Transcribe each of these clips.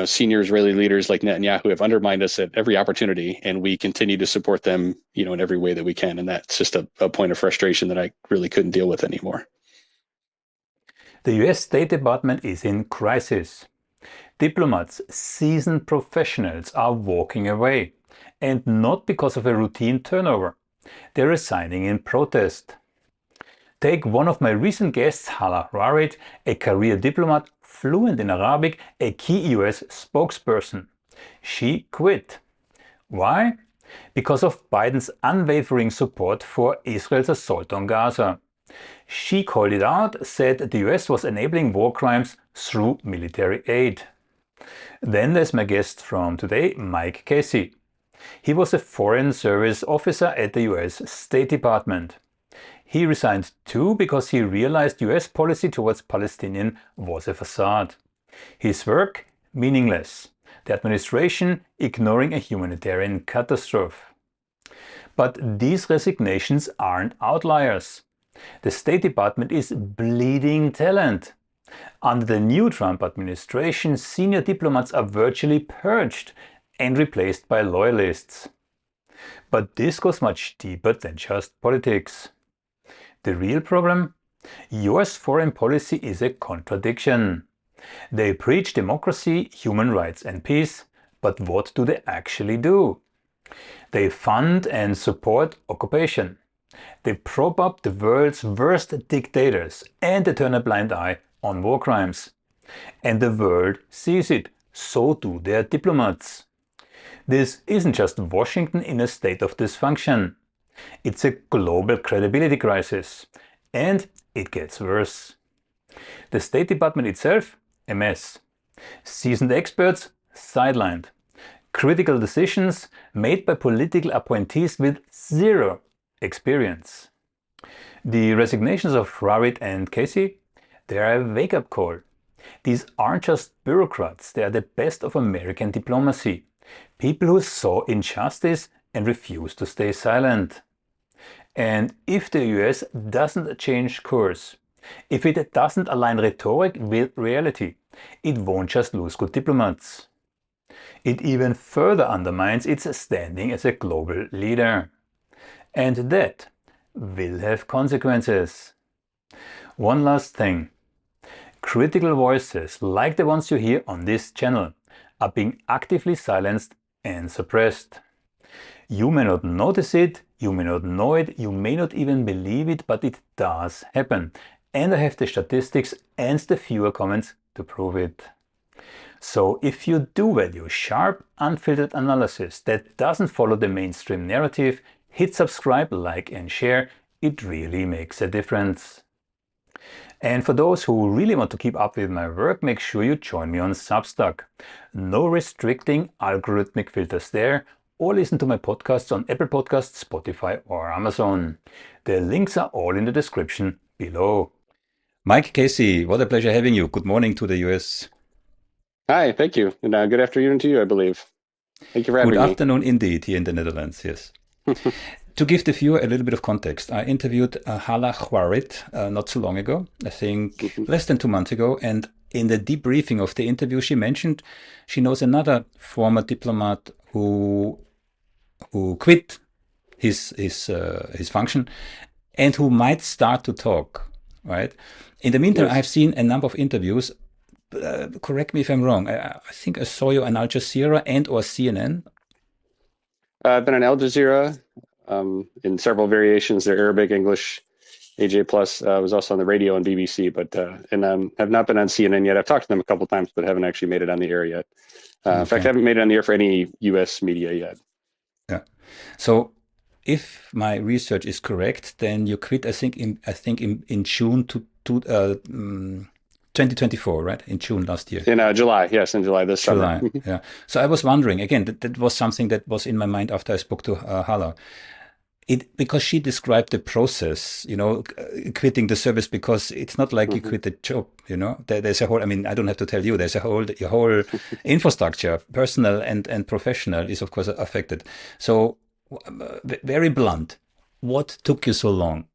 senior Israeli leaders like Netanyahu have undermined us at every opportunity, and we continue to support them, in every way that we can. And that's just a point of frustration that I really couldn't deal with anymore. The US State Department is in crisis. Diplomats, seasoned professionals, are walking away, and not because of a routine turnover. They're resigning in protest. Take one of my recent guests, Hala Rarid, a career diplomat, fluent in Arabic, a key US spokesperson. She quit. Why? Because of Biden's unwavering support for Israel's assault on Gaza. She called it out, said the US was enabling war crimes through military aid. Then there's my guest from today, Mike Casey. He was a Foreign Service officer at the US State Department. He resigned too because he realized US policy towards Palestinians was a facade. His work, meaningless. The administration ignoring a humanitarian catastrophe. But these resignations aren't outliers. The State Department is bleeding talent. Under the new Trump administration, senior diplomats are virtually purged and replaced by loyalists. But this goes much deeper than just politics. The real problem? US foreign policy is a contradiction. They preach democracy, human rights and peace, but what do they actually do? They fund and support occupation. They prop up the world's worst dictators and they turn a blind eye on war crimes. And the world sees it, so do their diplomats. This isn't just Washington in a state of dysfunction. It's a global credibility crisis. And it gets worse. The State Department itself, a mess. Seasoned experts, sidelined. Critical decisions made by political appointees with zero experience. The resignations of Rarid and Casey, they are a wake-up call. These aren't just bureaucrats, they are the best of American diplomacy. People who saw injustice and refused to stay silent. And if the US doesn't change course, if it doesn't align rhetoric with reality, it won't just lose good diplomats. It even further undermines its standing as a global leader. And that will have consequences. One last thing. Critical voices, like the ones you hear on this channel, are being actively silenced and suppressed. You may not notice it, you may not know it, you may not even believe it, but it does happen. And I have the statistics and the viewer comments to prove it. So if you do value sharp, unfiltered analysis that doesn't follow the mainstream narrative, hit subscribe, like and share. It really makes a difference. And for those who really want to keep up with my work, make sure you join me on Substack. No restricting algorithmic filters there, or listen to my podcasts on Apple Podcasts, Spotify or Amazon. The links are all in the description below. Mike Casey, what a pleasure having you. Good morning to the US. Hi, thank you. And good afternoon to you, I believe. Thank you for having me. Good afternoon indeed, here in the Netherlands, yes. To give the viewer a little bit of context, I interviewed Hala Rarid not so long ago, I think less than 2 months ago, and in the debriefing of the interview she mentioned she knows another former diplomat who quit his function and who might start to talk, right? In the meantime, Yes. I've seen a number of interviews. Correct me if I'm wrong. I think I saw you on Al Jazeera and or CNN. I've been on Al Jazeera in several variations. They're Arabic, English, AJ Plus. Was also on the radio on BBC, but have not been on CNN yet. I've talked to them a couple of times, but haven't actually made it on the air yet. In fact, I haven't made it on the air for any US media yet. Yeah. So if my research is correct, then you quit, I think in June 2024, right? In June last year. In July, yes, in July this summer. July, yeah. So I was wondering, again, that was something that was in my mind after I spoke to Hala. Because she described the process, quitting the service, because it's not like you quit the job, there's a whole, I don't have to tell you, there's your whole infrastructure, personal and professional, is of course affected. So very blunt, what took you so long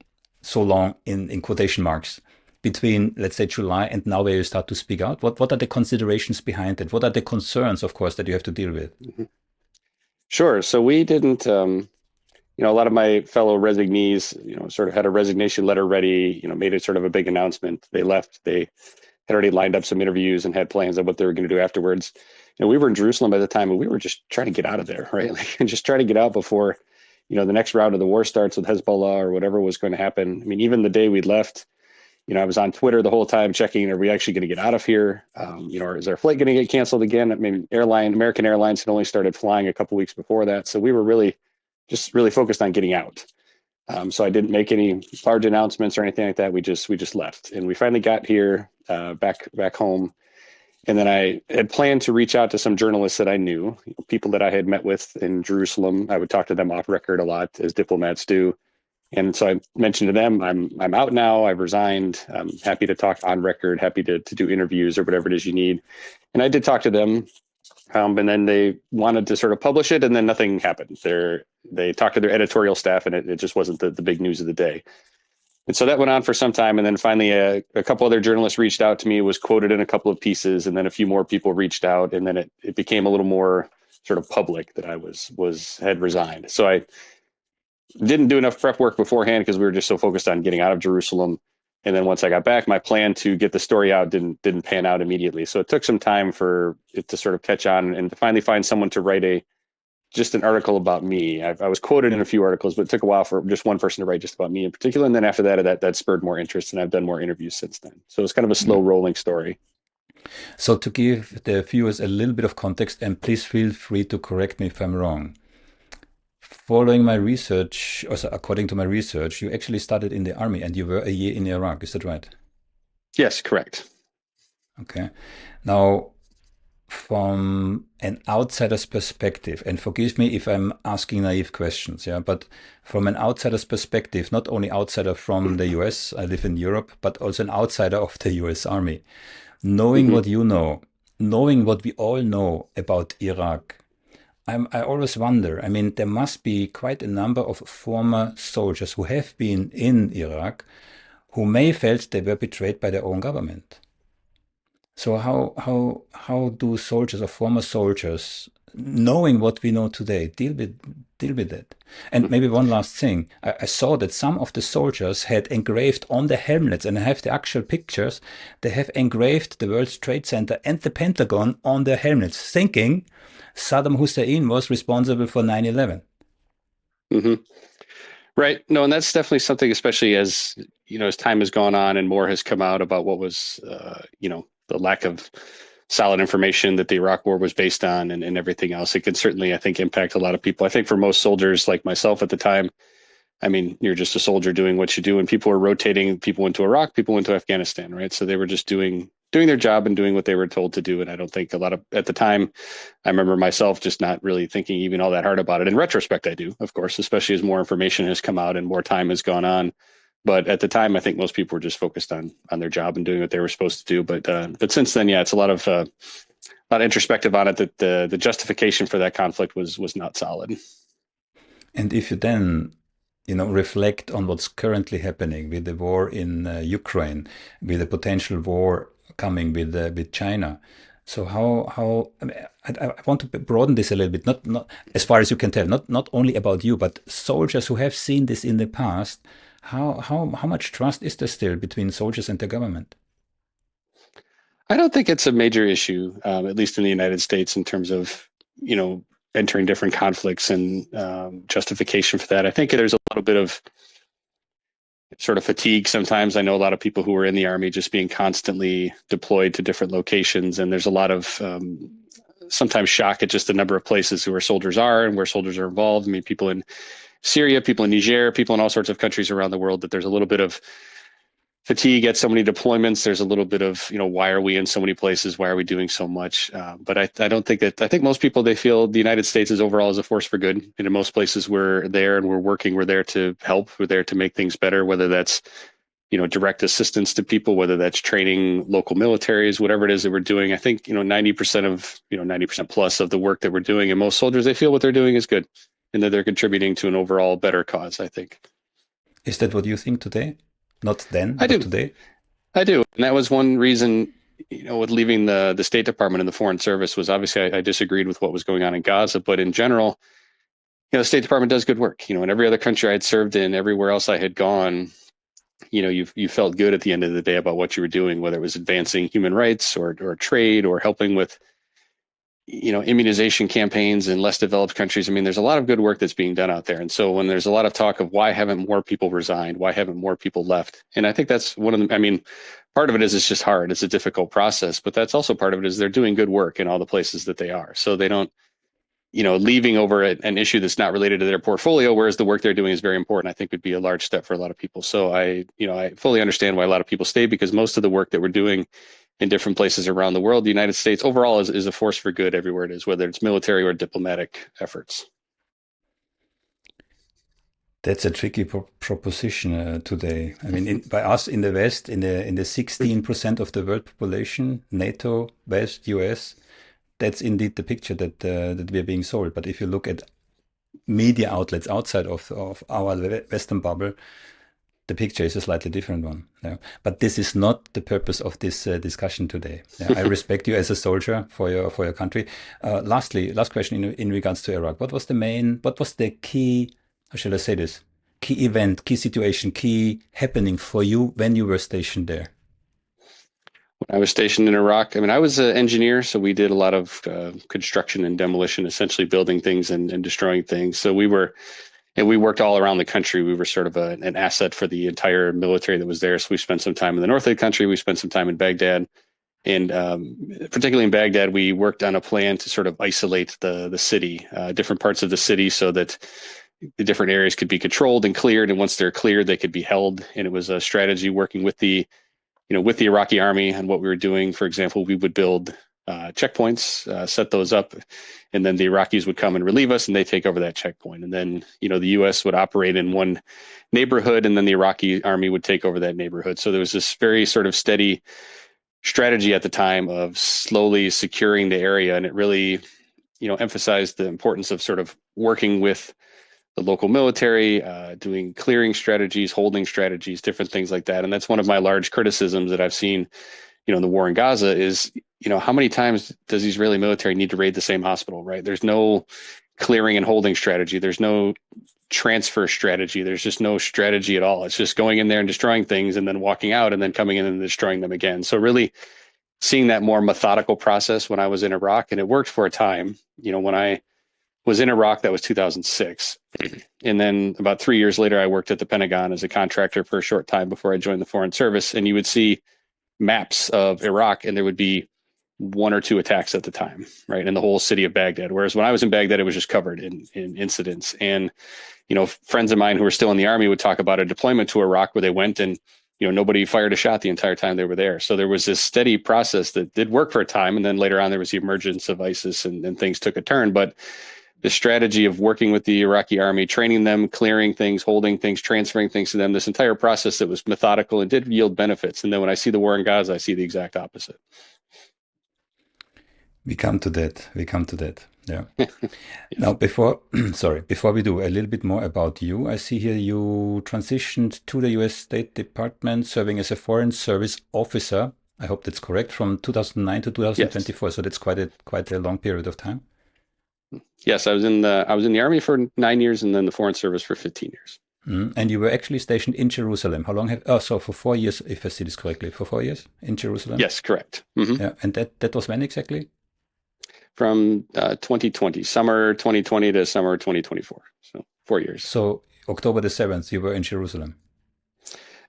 in quotation marks, between, let's say, July and now where you start to speak out? What are the considerations behind it? What are the concerns, of course, that you have to deal with? Sure. So we didn't, a lot of my fellow resignees, sort of had a resignation letter ready, made it sort of a big announcement. They left. They had already lined up some interviews and had plans of what they were going to do afterwards. We were in Jerusalem at the time, and we were just trying to get out of there, right? And just trying to get out before, the next round of the war starts with Hezbollah or whatever was going to happen. I mean, even the day we left, I was on Twitter the whole time checking, are we actually going to get out of here? Or is our flight going to get canceled again? I mean, American Airlines had only started flying a couple weeks before that. So we were really focused on getting out. So I didn't make any large announcements or anything like that. We just left, and we finally got here back home. And then I had planned to reach out to some journalists that I knew, people that I had met with in Jerusalem. I would talk to them off record a lot, as diplomats do. And so I mentioned to them, I'm out now. I've resigned. I'm happy to talk on record, happy to do interviews or whatever it is you need. And I did talk to them. And then they wanted to sort of publish it, and then nothing happened. They talked to their editorial staff, and it just wasn't the big news of the day. And so that went on for some time. And then finally, a couple other journalists reached out to me, was quoted in a couple of pieces, and then a few more people reached out. And then it became a little more sort of public that I had resigned. So I didn't do enough prep work beforehand because we were just so focused on getting out of Jerusalem. And then once I got back, my plan to get the story out didn't pan out immediately. So it took some time for it to sort of catch on and to finally find someone to write just an article about me. I was quoted in a few articles, but it took a while for just one person to write just about me in particular. And then after that spurred more interest, and I've done more interviews since then. So it's kind of a slow rolling story. So to give the viewers a little bit of context, and please feel free to correct me if I'm wrong. Following my research, also according to my research, you actually started in the army and you were a year in Iraq. Is that right? Yes, correct. Okay. Now, from an outsider's perspective, and forgive me if I'm asking naive questions, but from an outsider's perspective, not only outsider from the US, I live in Europe, but also an outsider of the US Army, knowing what you know, knowing what we all know about Iraq, I always wonder, I mean, there must be quite a number of former soldiers who have been in Iraq who may felt they were betrayed by their own government. So how do soldiers or former soldiers, knowing what we know today, deal with it? And maybe one last thing, I saw that some of the soldiers had engraved on the helmets, and I have the actual pictures, they have engraved the World Trade Center and the Pentagon on their helmets, thinking Saddam Hussein was responsible for 9/11. Right. No, and that's definitely something, especially as time has gone on and more has come out about what was, the lack of solid information that the Iraq War was based on and everything else. It can certainly, I think, impact a lot of people. I think for most soldiers like myself at the time, I mean, you're just a soldier doing what you do, and people were rotating. People went to Iraq, people went to Afghanistan, right? So they were just doing their job and doing what they were told to do. And I don't think at the time, I remember myself just not really thinking even all that hard about it. In retrospect, I do, of course, especially as more information has come out and more time has gone on. But at the time, I think most people were just focused on their job and doing what they were supposed to do. But since then, it's a lot of introspective on it, that the justification for that conflict was not solid. And if you then reflect on what's currently happening with the war in Ukraine, with the potential war coming with China. So how I want to broaden this a little bit, not as far as you can tell, not only about you, but soldiers who have seen this in the past. How much trust is there still between soldiers and the government? I don't think it's a major issue, at least in the United States, in terms of entering different conflicts and justification for that. I think there's a little bit of sort of fatigue sometimes. I know a lot of people who are in the army just being constantly deployed to different locations, and there's a lot of sometimes shock at just the number of places where soldiers are and where soldiers are involved. I mean, people in Syria, people in Niger, people in all sorts of countries around the world, that there's a little bit of fatigue at so many deployments. There's a little bit of, why are we in so many places? Why are we doing so much? But I don't think that, I think most people, they feel the United States is overall as a force for good. And in most places we're there and we're working, we're there to help, we're there to make things better, whether that's, direct assistance to people, whether that's training local militaries, whatever it is that we're doing. I think, 90% plus of the work that we're doing, and most soldiers, they feel what they're doing is good and that they're contributing to an overall better cause, I think. Is that what you think today? Not then, I but do. today? I do. And that was one reason, with leaving the State Department and the Foreign Service was obviously I disagreed with what was going on in Gaza, but in general, the State Department does good work. In every other country I'd served in, everywhere else I had gone, you felt good at the end of the day about what you were doing, whether it was advancing human rights or trade or helping with immunization campaigns in less developed countries. I mean, there's a lot of good work that's being done out there. And so when there's a lot of talk of why haven't more people resigned, why haven't more people left? And I think that's one of them. I mean, part of it is it's just hard. It's a difficult process, but that's also part of it is they're doing good work in all the places that they are. So they don't, leaving over an issue that's not related to their portfolio, whereas the work they're doing is very important, I think would be a large step for a lot of people. So I fully understand why a lot of people stay, because most of the work that we're doing in different places around the world, the United States overall is a force for good everywhere it is, whether it's military or diplomatic efforts. That's a tricky proposition today. I mean, by us in the West, in the 16% of the world population, NATO, West, US, that's indeed the picture that we are being sold. But if you look at media outlets outside of our Western bubble, the picture is a slightly different one. Yeah. But this is not the purpose of this discussion today. Yeah. I respect you as a soldier for your country. Last question in regards to Iraq. What was the key, how shall I say this, key event, key situation, key happening for you when you were stationed there? When I was stationed in Iraq, I mean, I was an engineer, so we did a lot of construction and demolition, essentially building things and destroying things. So we worked all around the country. We were sort of an asset for the entire military that was there. So we spent some time in the north of the country. We spent some time in Baghdad. And particularly in Baghdad, we worked on a plan to sort of isolate the city, different parts of the city, so that the different areas could be controlled and cleared. And once they're cleared, they could be held. And it was a strategy working with the Iraqi army and what we were doing. For example, we would build checkpoints, set those up, and then the Iraqis would come and relieve us, and they take over that checkpoint. And then, the U.S. would operate in one neighborhood, and then the Iraqi army would take over that neighborhood. So there was this very sort of steady strategy at the time of slowly securing the area, and it really, emphasized the importance of sort of working with the local military, doing clearing strategies, holding strategies, different things like that. And that's one of my large criticisms that I've seen, in the war in Gaza is, how many times does the Israeli military need to raid the same hospital, right? There's no clearing and holding strategy. There's no transfer strategy. There's just no strategy at all. It's just going in there and destroying things and then walking out and then coming in and destroying them again. So really seeing that more methodical process when I was in Iraq, and it worked for a time. When I was in Iraq, that was 2006. And then about 3 years later, I worked at the Pentagon as a contractor for a short time before I joined the Foreign Service. And you would see maps of Iraq, and there would be 1 or 2 attacks at the time, right, in the whole city of Baghdad. Whereas when I was in Baghdad, it was just covered in incidents. And, friends of mine who were still in the army would talk about a deployment to Iraq where they went and, nobody fired a shot the entire time they were there. So there was this steady process that did work for a time. And then later on, there was the emergence of ISIS and things took a turn. But the strategy of working with the Iraqi army, training them, clearing things, holding things, transferring things to them, this entire process that was methodical and did yield benefits. And then when I see the war in Gaza, I see the exact opposite. We come to that. Yeah. Yes. Now, before we do a little bit more about you, I see here you transitioned to the US State Department, serving as a Foreign Service officer. I hope that's correct, from 2009 to 2024. Yes. So that's quite a long period of time. Yes, I was in the Army for 9 years and then the Foreign Service for 15 years. And you were actually stationed in Jerusalem. How long so for 4 years, if I see this correctly, for 4 years in Jerusalem? Yes, correct. Mm-hmm. Yeah, and that was when exactly? From 2020, summer 2020 to summer 2024. So 4 years. So October the 7th, you were in Jerusalem.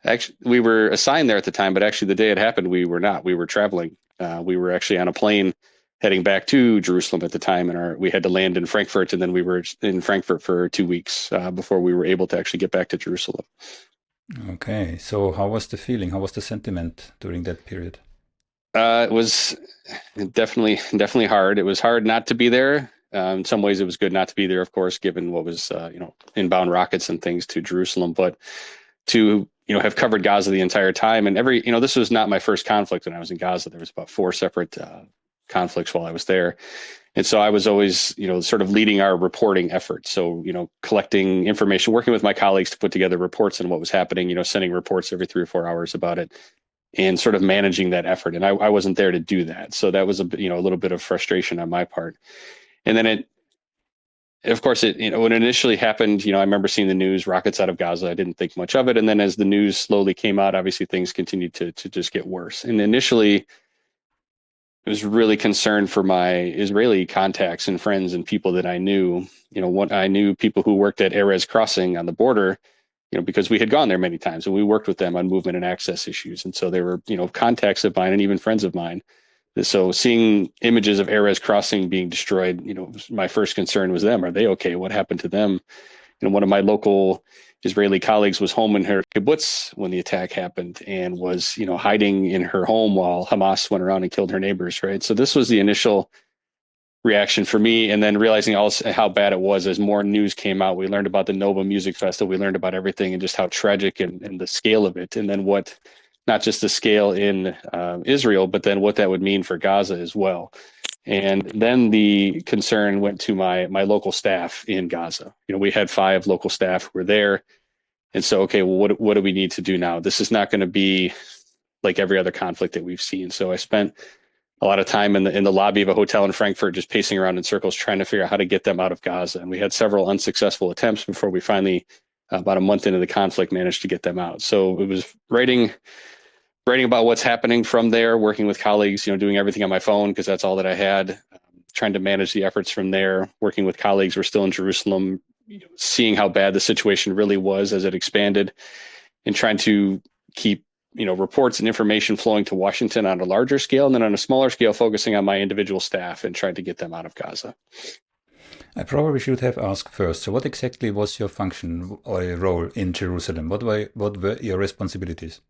Actually, we were assigned there at the time, but actually the day it happened, we were not. We were traveling. We were actually on a plane heading back to Jerusalem at the time, and we had to land in Frankfurt, and then we were in Frankfurt for 2 weeks before we were able to actually get back to Jerusalem. Okay, so how was the feeling? How was the sentiment during that period? It was definitely hard. It was hard not to be there. In some ways, it was good not to be there, of course, given what was inbound rockets and things to Jerusalem. But to have covered Gaza the entire time, and this was not my first conflict when I was in Gaza. There was about 4 separate conflicts while I was there. And so I was always, sort of leading our reporting efforts. So, collecting information, working with my colleagues to put together reports on what was happening, sending reports every 3 or 4 hours about it. and sort of managing that effort. And I wasn't there to do that. So that was a little bit of frustration on my part. And then of course, when it initially happened, I remember seeing the news, rockets out of Gaza. I didn't think much of it. And then as the news slowly came out, obviously things continued to just get worse. And initially, I was really concerned for my Israeli contacts and friends and people that I knew. I knew people who worked at Erez crossing on the border, because we had gone there many times and we worked with them on movement and access issues. And so they were, contacts of mine and even friends of mine. So seeing images of Erez crossing being destroyed, my first concern was them. Are they okay? What happened to them? One of my local Israeli colleagues was home in her kibbutz when the attack happened and was, hiding in her home while Hamas went around and killed her neighbors, right? So this was the initial reaction for me. And then realizing also how bad it was as more news came out. We learned about the Nova Music Festival. We learned about everything and just how tragic and the scale of it. And then not just the scale in Israel, but then what that would mean for Gaza as well. And then the concern went to my local staff in Gaza. We had 5 local staff who were there. And so, okay, well, what do we need to do now? This is not going to be like every other conflict that we've seen. So I spent a lot of time in the lobby of a hotel in Frankfurt, just pacing around in circles, trying to figure out how to get them out of Gaza. And we had several unsuccessful attempts before we finally, about a month into the conflict, managed to get them out. So it was writing about what's happening from there, working with colleagues, doing everything on my phone because that's all that I had, trying to manage the efforts from there, working with colleagues. We're still in Jerusalem, seeing how bad the situation really was as it expanded and trying to keep, reports and information flowing to Washington on a larger scale, and then on a smaller scale, focusing on my individual staff and trying to get them out of Gaza. I probably should have asked first. So what exactly was your function or role in Jerusalem? What were your responsibilities?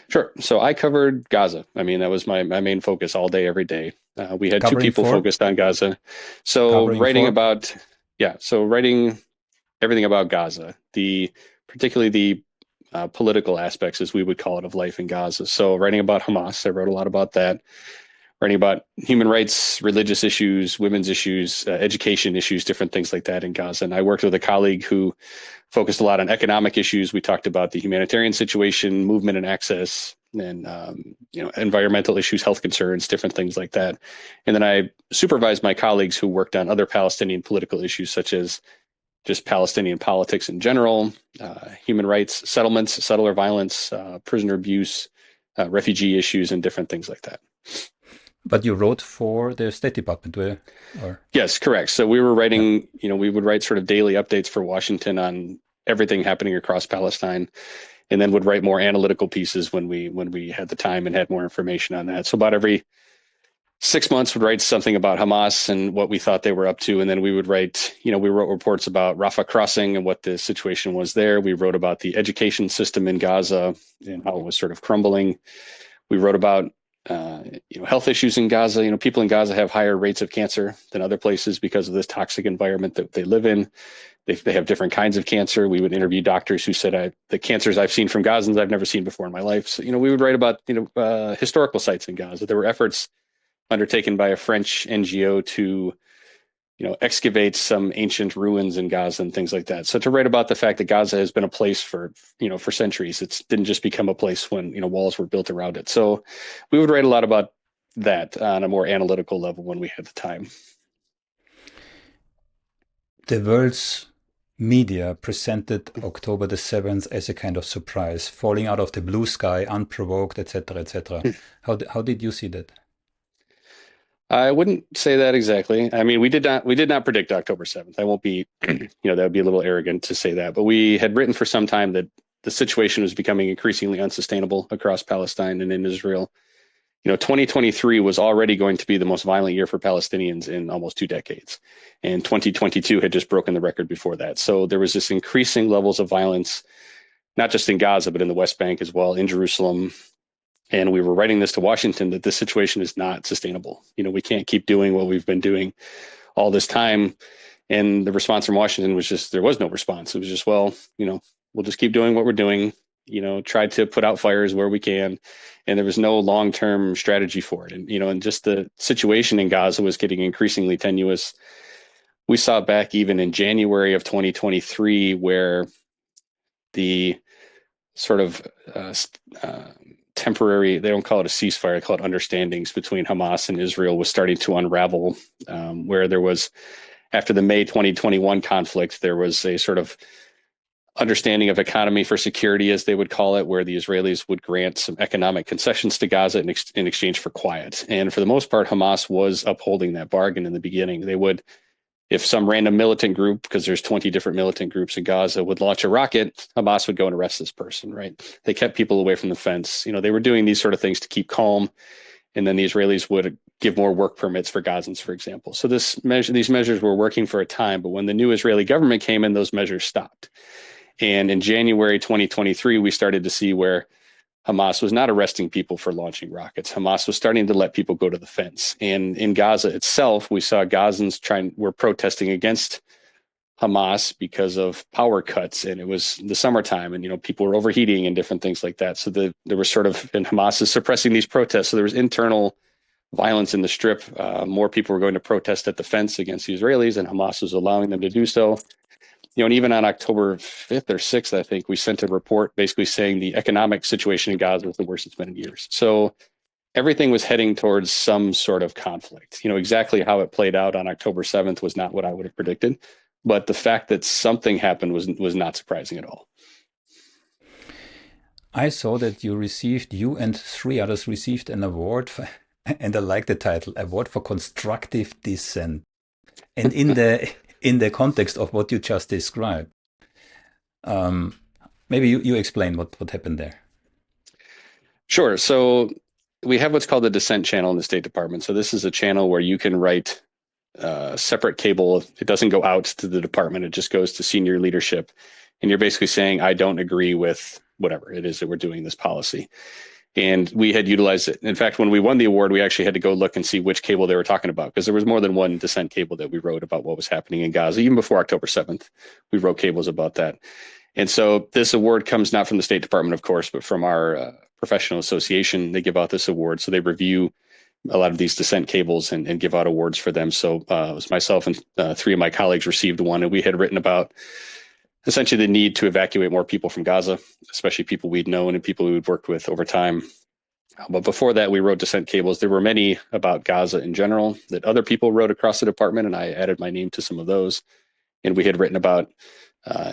Sure. So I covered Gaza. I mean, that was my main focus all day, every day. We had 2 people focused on Gaza. So writing everything about Gaza, particularly the political aspects, as we would call it, of life in Gaza. So writing about Hamas, I wrote a lot about that. Writing about human rights, religious issues, women's issues, education issues, different things like that in Gaza. And I worked with a colleague who focused a lot on economic issues. We talked about the humanitarian situation, movement and access, and environmental issues, health concerns, different things like that. And then I supervised my colleagues who worked on other Palestinian political issues, such as just Palestinian politics in general, human rights, settlements, settler violence, prisoner abuse, refugee issues, and different things like that. But you wrote for the State Department, or? Yes, correct. So we were writing, we would write sort of daily updates for Washington on everything happening across Palestine, and then would write more analytical pieces when we had the time and had more information on that. So about every 6 months would write something about Hamas and what we thought they were up to. And then we would write, we wrote reports about Rafah crossing and what the situation was there. We wrote about the education system in Gaza and how it was sort of crumbling. We wrote about health issues in Gaza. People in Gaza have higher rates of cancer than other places because of this toxic environment that they live in. They have different kinds of cancer. We would interview doctors who said, the cancers I've seen from Gazans I've never seen before in my life. So, we would write about, historical sites in Gaza. There were efforts undertaken by a French NGO to, excavate some ancient ruins in Gaza and things like that. So to write about the fact that Gaza has been a place for centuries, it didn't just become a place when, walls were built around it. So we would write a lot about that on a more analytical level when we had the time. The world's media presented October the 7th as a kind of surprise, falling out of the blue sky, unprovoked, etc., etc. How did you see that? I wouldn't say that exactly. I mean, we did not predict October 7th. I won't be, that would be a little arrogant to say that, but we had written for some time that the situation was becoming increasingly unsustainable across Palestine and in Israel. 2023 was already going to be the most violent year for Palestinians in almost 2 decades. And 2022 had just broken the record before that. So there was this increasing levels of violence, not just in Gaza, but in the West Bank as well, in Jerusalem. And we were writing this to Washington that this situation is not sustainable. We can't keep doing what we've been doing all this time. And the response from Washington was just, there was no response. It was just, well, we'll just keep doing what we're doing, try to put out fires where we can. And there was no long-term strategy for it. And just the situation in Gaza was getting increasingly tenuous. We saw back even in January of 2023, where the sort of temporary, they don't call it a ceasefire, they call it understandings between Hamas and Israel was starting to unravel, where there was, after the May 2021 conflict, there was a sort of understanding of economy for security, as they would call it, where the Israelis would grant some economic concessions to Gaza in exchange for quiet. And for the most part, Hamas was upholding that bargain in the beginning. They would, if some random militant group, because there's 20 different militant groups in Gaza, would launch a rocket, Hamas would go and arrest this person, right? They kept people away from the fence. They were doing these sort of things to keep calm. And then the Israelis would give more work permits for Gazans, for example. So these measures were working for a time, but when the new Israeli government came in, those measures stopped. And in January 2023, we started to see where Hamas was not arresting people for launching rockets. Hamas was starting to let people go to the fence. And in Gaza itself, we saw Gazans were protesting against Hamas because of power cuts. And it was the summertime and, people were overheating and different things like that. So there was and Hamas is suppressing these protests. So there was internal violence in the strip. More people were going to protest at the fence against the Israelis, and Hamas was allowing them to do so. And even on October 5th or 6th, I think we sent a report basically saying the economic situation in Gaza was the worst it's been in years. So everything was heading towards some sort of conflict. Exactly how it played out on October 7th was not what I would have predicted. But the fact that something happened was not surprising at all. I saw that you and 3 others received an award, and I like the title, Award for Constructive Disent. And in the context of what you just described, maybe you explain what happened there. Sure. So we have what's called the dissent channel in the State Department. So this is a channel where you can write a separate cable. It doesn't go out to the department. It just goes to senior leadership. And you're basically saying, I don't agree with whatever it is that we're doing this policy. And we had utilized it. In fact, when we won the award, we actually had to go look and see which cable they were talking about, because there was more than one dissent cable that we wrote about what was happening in Gaza. Even before October 7th, we wrote cables about that. And so this award comes not from the State Department, of course, but from our professional association. They give out this award. So they review a lot of these dissent cables and give out awards for them. So it was myself and 3 of my colleagues received one, and we had written about essentially the need to evacuate more people from Gaza, especially people we'd known and people we'd worked with over time. But before that, we wrote dissent cables. There were many about Gaza in general that other people wrote across the department, and I added my name to some of those. And we had written about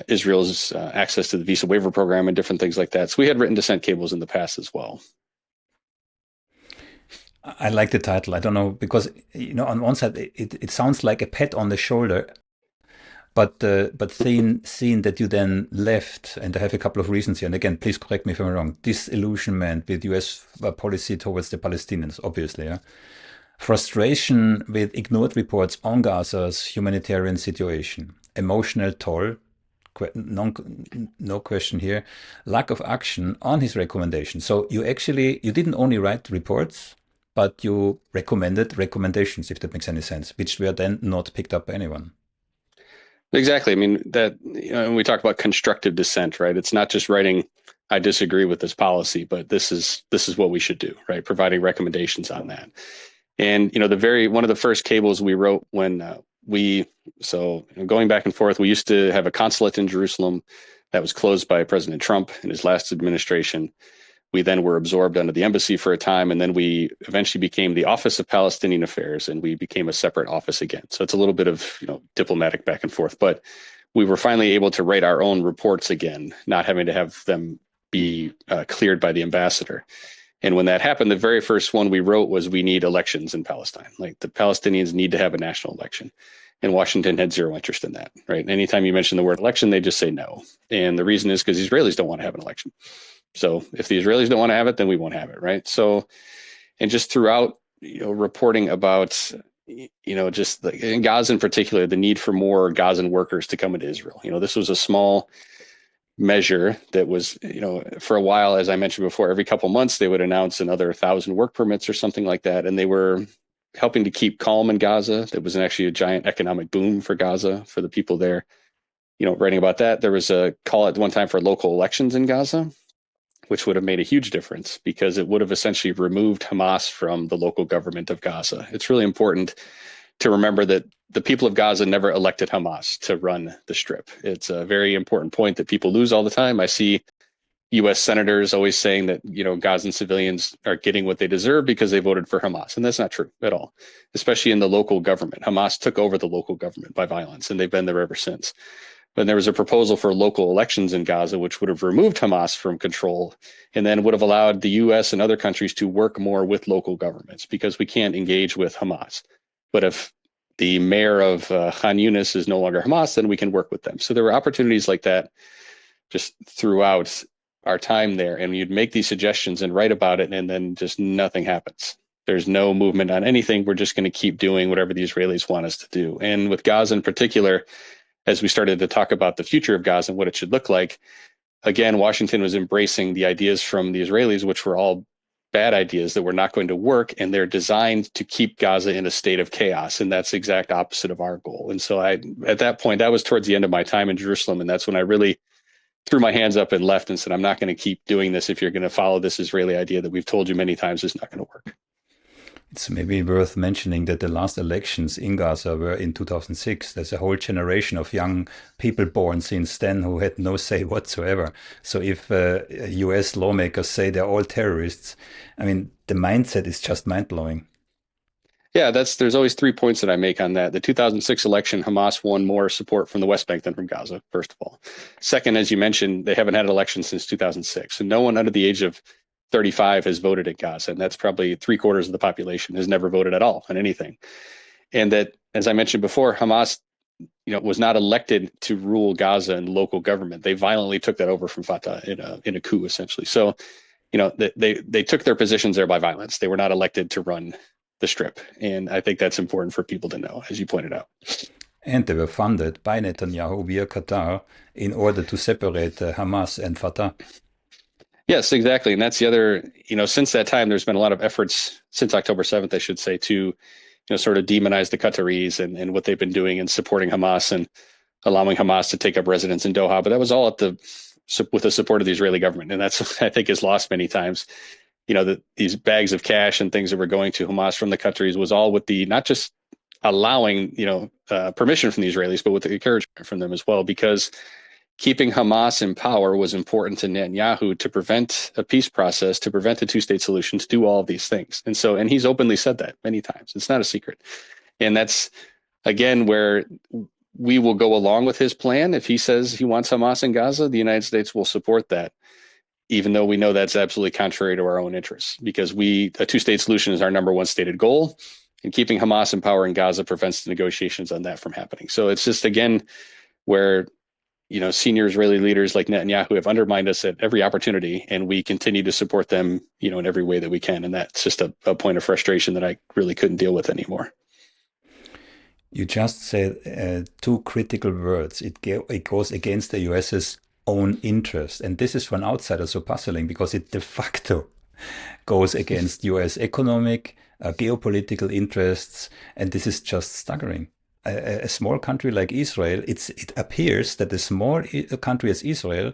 Israel's access to the visa waiver program and different things like that. So we had written dissent cables in the past as well. I like the title. I don't know, because on one side it sounds like a pat on the shoulder, but seeing that you then left, and I have a couple of reasons here, and again, please correct me if I'm wrong, disillusionment with US policy towards the Palestinians, obviously, yeah? Frustration with ignored reports on Gaza's humanitarian situation, emotional toll, no question here, lack of action on his recommendation. So you didn't only write reports, but you recommended recommendations, if that makes any sense, which were then not picked up by anyone. Exactly. I mean, that, when we talk about constructive dissent, right? It's not just writing, I disagree with this policy, but this is what we should do, right? Providing recommendations on that. And, one of the first cables we wrote when going back and forth, we used to have a consulate in Jerusalem that was closed by President Trump in his last administration. We then were absorbed under the embassy for a time, and then we eventually became the Office of Palestinian Affairs, and we became a separate office again. So it's a little bit of diplomatic back and forth, but we were finally able to write our own reports again, not having to have them be cleared by the ambassador. And when that happened, the very first one we wrote was, we need elections in Palestine. Like, the Palestinians need to have a national election. And Washington had zero interest in that, right? Anytime you mention the word election, they just say no. And the reason is because Israelis don't want to have an election. So if the Israelis don't want to have it, then we won't have it, right? So, and just throughout, reporting about, just in Gaza in particular, the need for more Gazan workers to come into Israel. This was a small measure that was, for a while, as I mentioned before, every couple months they would announce another 1,000 work permits or something like that. And they were helping to keep calm in Gaza. There was actually a giant economic boom for Gaza, for the people there. Writing about that, there was a call at one time for local elections in Gaza, which would have made a huge difference, because it would have essentially removed Hamas from the local government of Gaza. It's really important to remember that the people of Gaza never elected Hamas to run the strip. It's a very important point that people lose all the time. I see U.S. senators always saying that, Gazan civilians are getting what they deserve because they voted for Hamas. And that's not true at all, especially in the local government. Hamas took over the local government by violence, and they've been there ever since. But there was a proposal for local elections in Gaza, which would have removed Hamas from control and then would have allowed the U.S. and other countries to work more with local governments, because we can't engage with Hamas. But if the mayor of Khan Yunis is no longer Hamas, then we can work with them. So there were opportunities like that just throughout our time there, and you'd make these suggestions and write about it, and then just nothing happens. There's no movement on anything. We're just going to keep doing whatever the Israelis want us to do. And with Gaza in particular, as we started to talk about the future of Gaza and what it should look like, again, Washington was embracing the ideas from the Israelis, which were all bad ideas that were not going to work, and they're designed to keep Gaza in a state of chaos. And that's the exact opposite of our goal. And so at that point, that was towards the end of my time in Jerusalem, and that's when I really threw my hands up and left and said, I'm not going to keep doing this if you're going to follow this Israeli idea that we've told you many times is not going to work. It's maybe worth mentioning that the last elections in Gaza were in 2006. There's a whole generation of young people born since then who had no say whatsoever. So if US lawmakers say they're all terrorists, I mean, the mindset is just mind-blowing. Yeah, there's always 3 points that I make on that. The 2006 election, Hamas won more support from the West Bank than from Gaza, first of all. Second, as you mentioned, they haven't had an election since 2006. And no one under the age of 35 has voted in Gaza. And that's probably 3/4 of the population has never voted at all on anything. And that, as I mentioned before, Hamas, was not elected to rule Gaza in local government. They violently took that over from Fatah in a coup, essentially. So, they took their positions there by violence. They were not elected to run the strip. And I think that's important for people to know, as you pointed out. And they were funded by Netanyahu via Qatar in order to separate Hamas and Fatah. Yes, exactly. And that's the other, since that time, there's been a lot of efforts since October 7th, I should say, to, sort of demonize the Qataris and what they've been doing in supporting Hamas and allowing Hamas to take up residence in Doha. But that was all with the support of the Israeli government. And that's, I think, is lost many times. These bags of cash and things that were going to Hamas from the Qataris was all with the, not just allowing, permission from the Israelis, but with the encouragement from them as well, because keeping Hamas in power was important to Netanyahu to prevent a peace process, to prevent a two-state solution, to do all of these things. And he's openly said that many times. It's not a secret. And that's, again, where we will go along with his plan. If he says he wants Hamas in Gaza, the United States will support that, even though we know that's absolutely contrary to our own interests, because a two-state solution is our number one stated goal, and keeping Hamas in power in Gaza prevents the negotiations on that from happening. So it's just, again, where, senior Israeli leaders like Netanyahu have undermined us at every opportunity, and we continue to support them, in every way that we can. And that's just a point of frustration that I really couldn't deal with anymore. You just said two critical words. It goes against the US's own interest. And this is for an outsider so puzzling, because it de facto goes against US economic, geopolitical interests. And this is just staggering. A small country like Israel, it appears that a small country as Israel,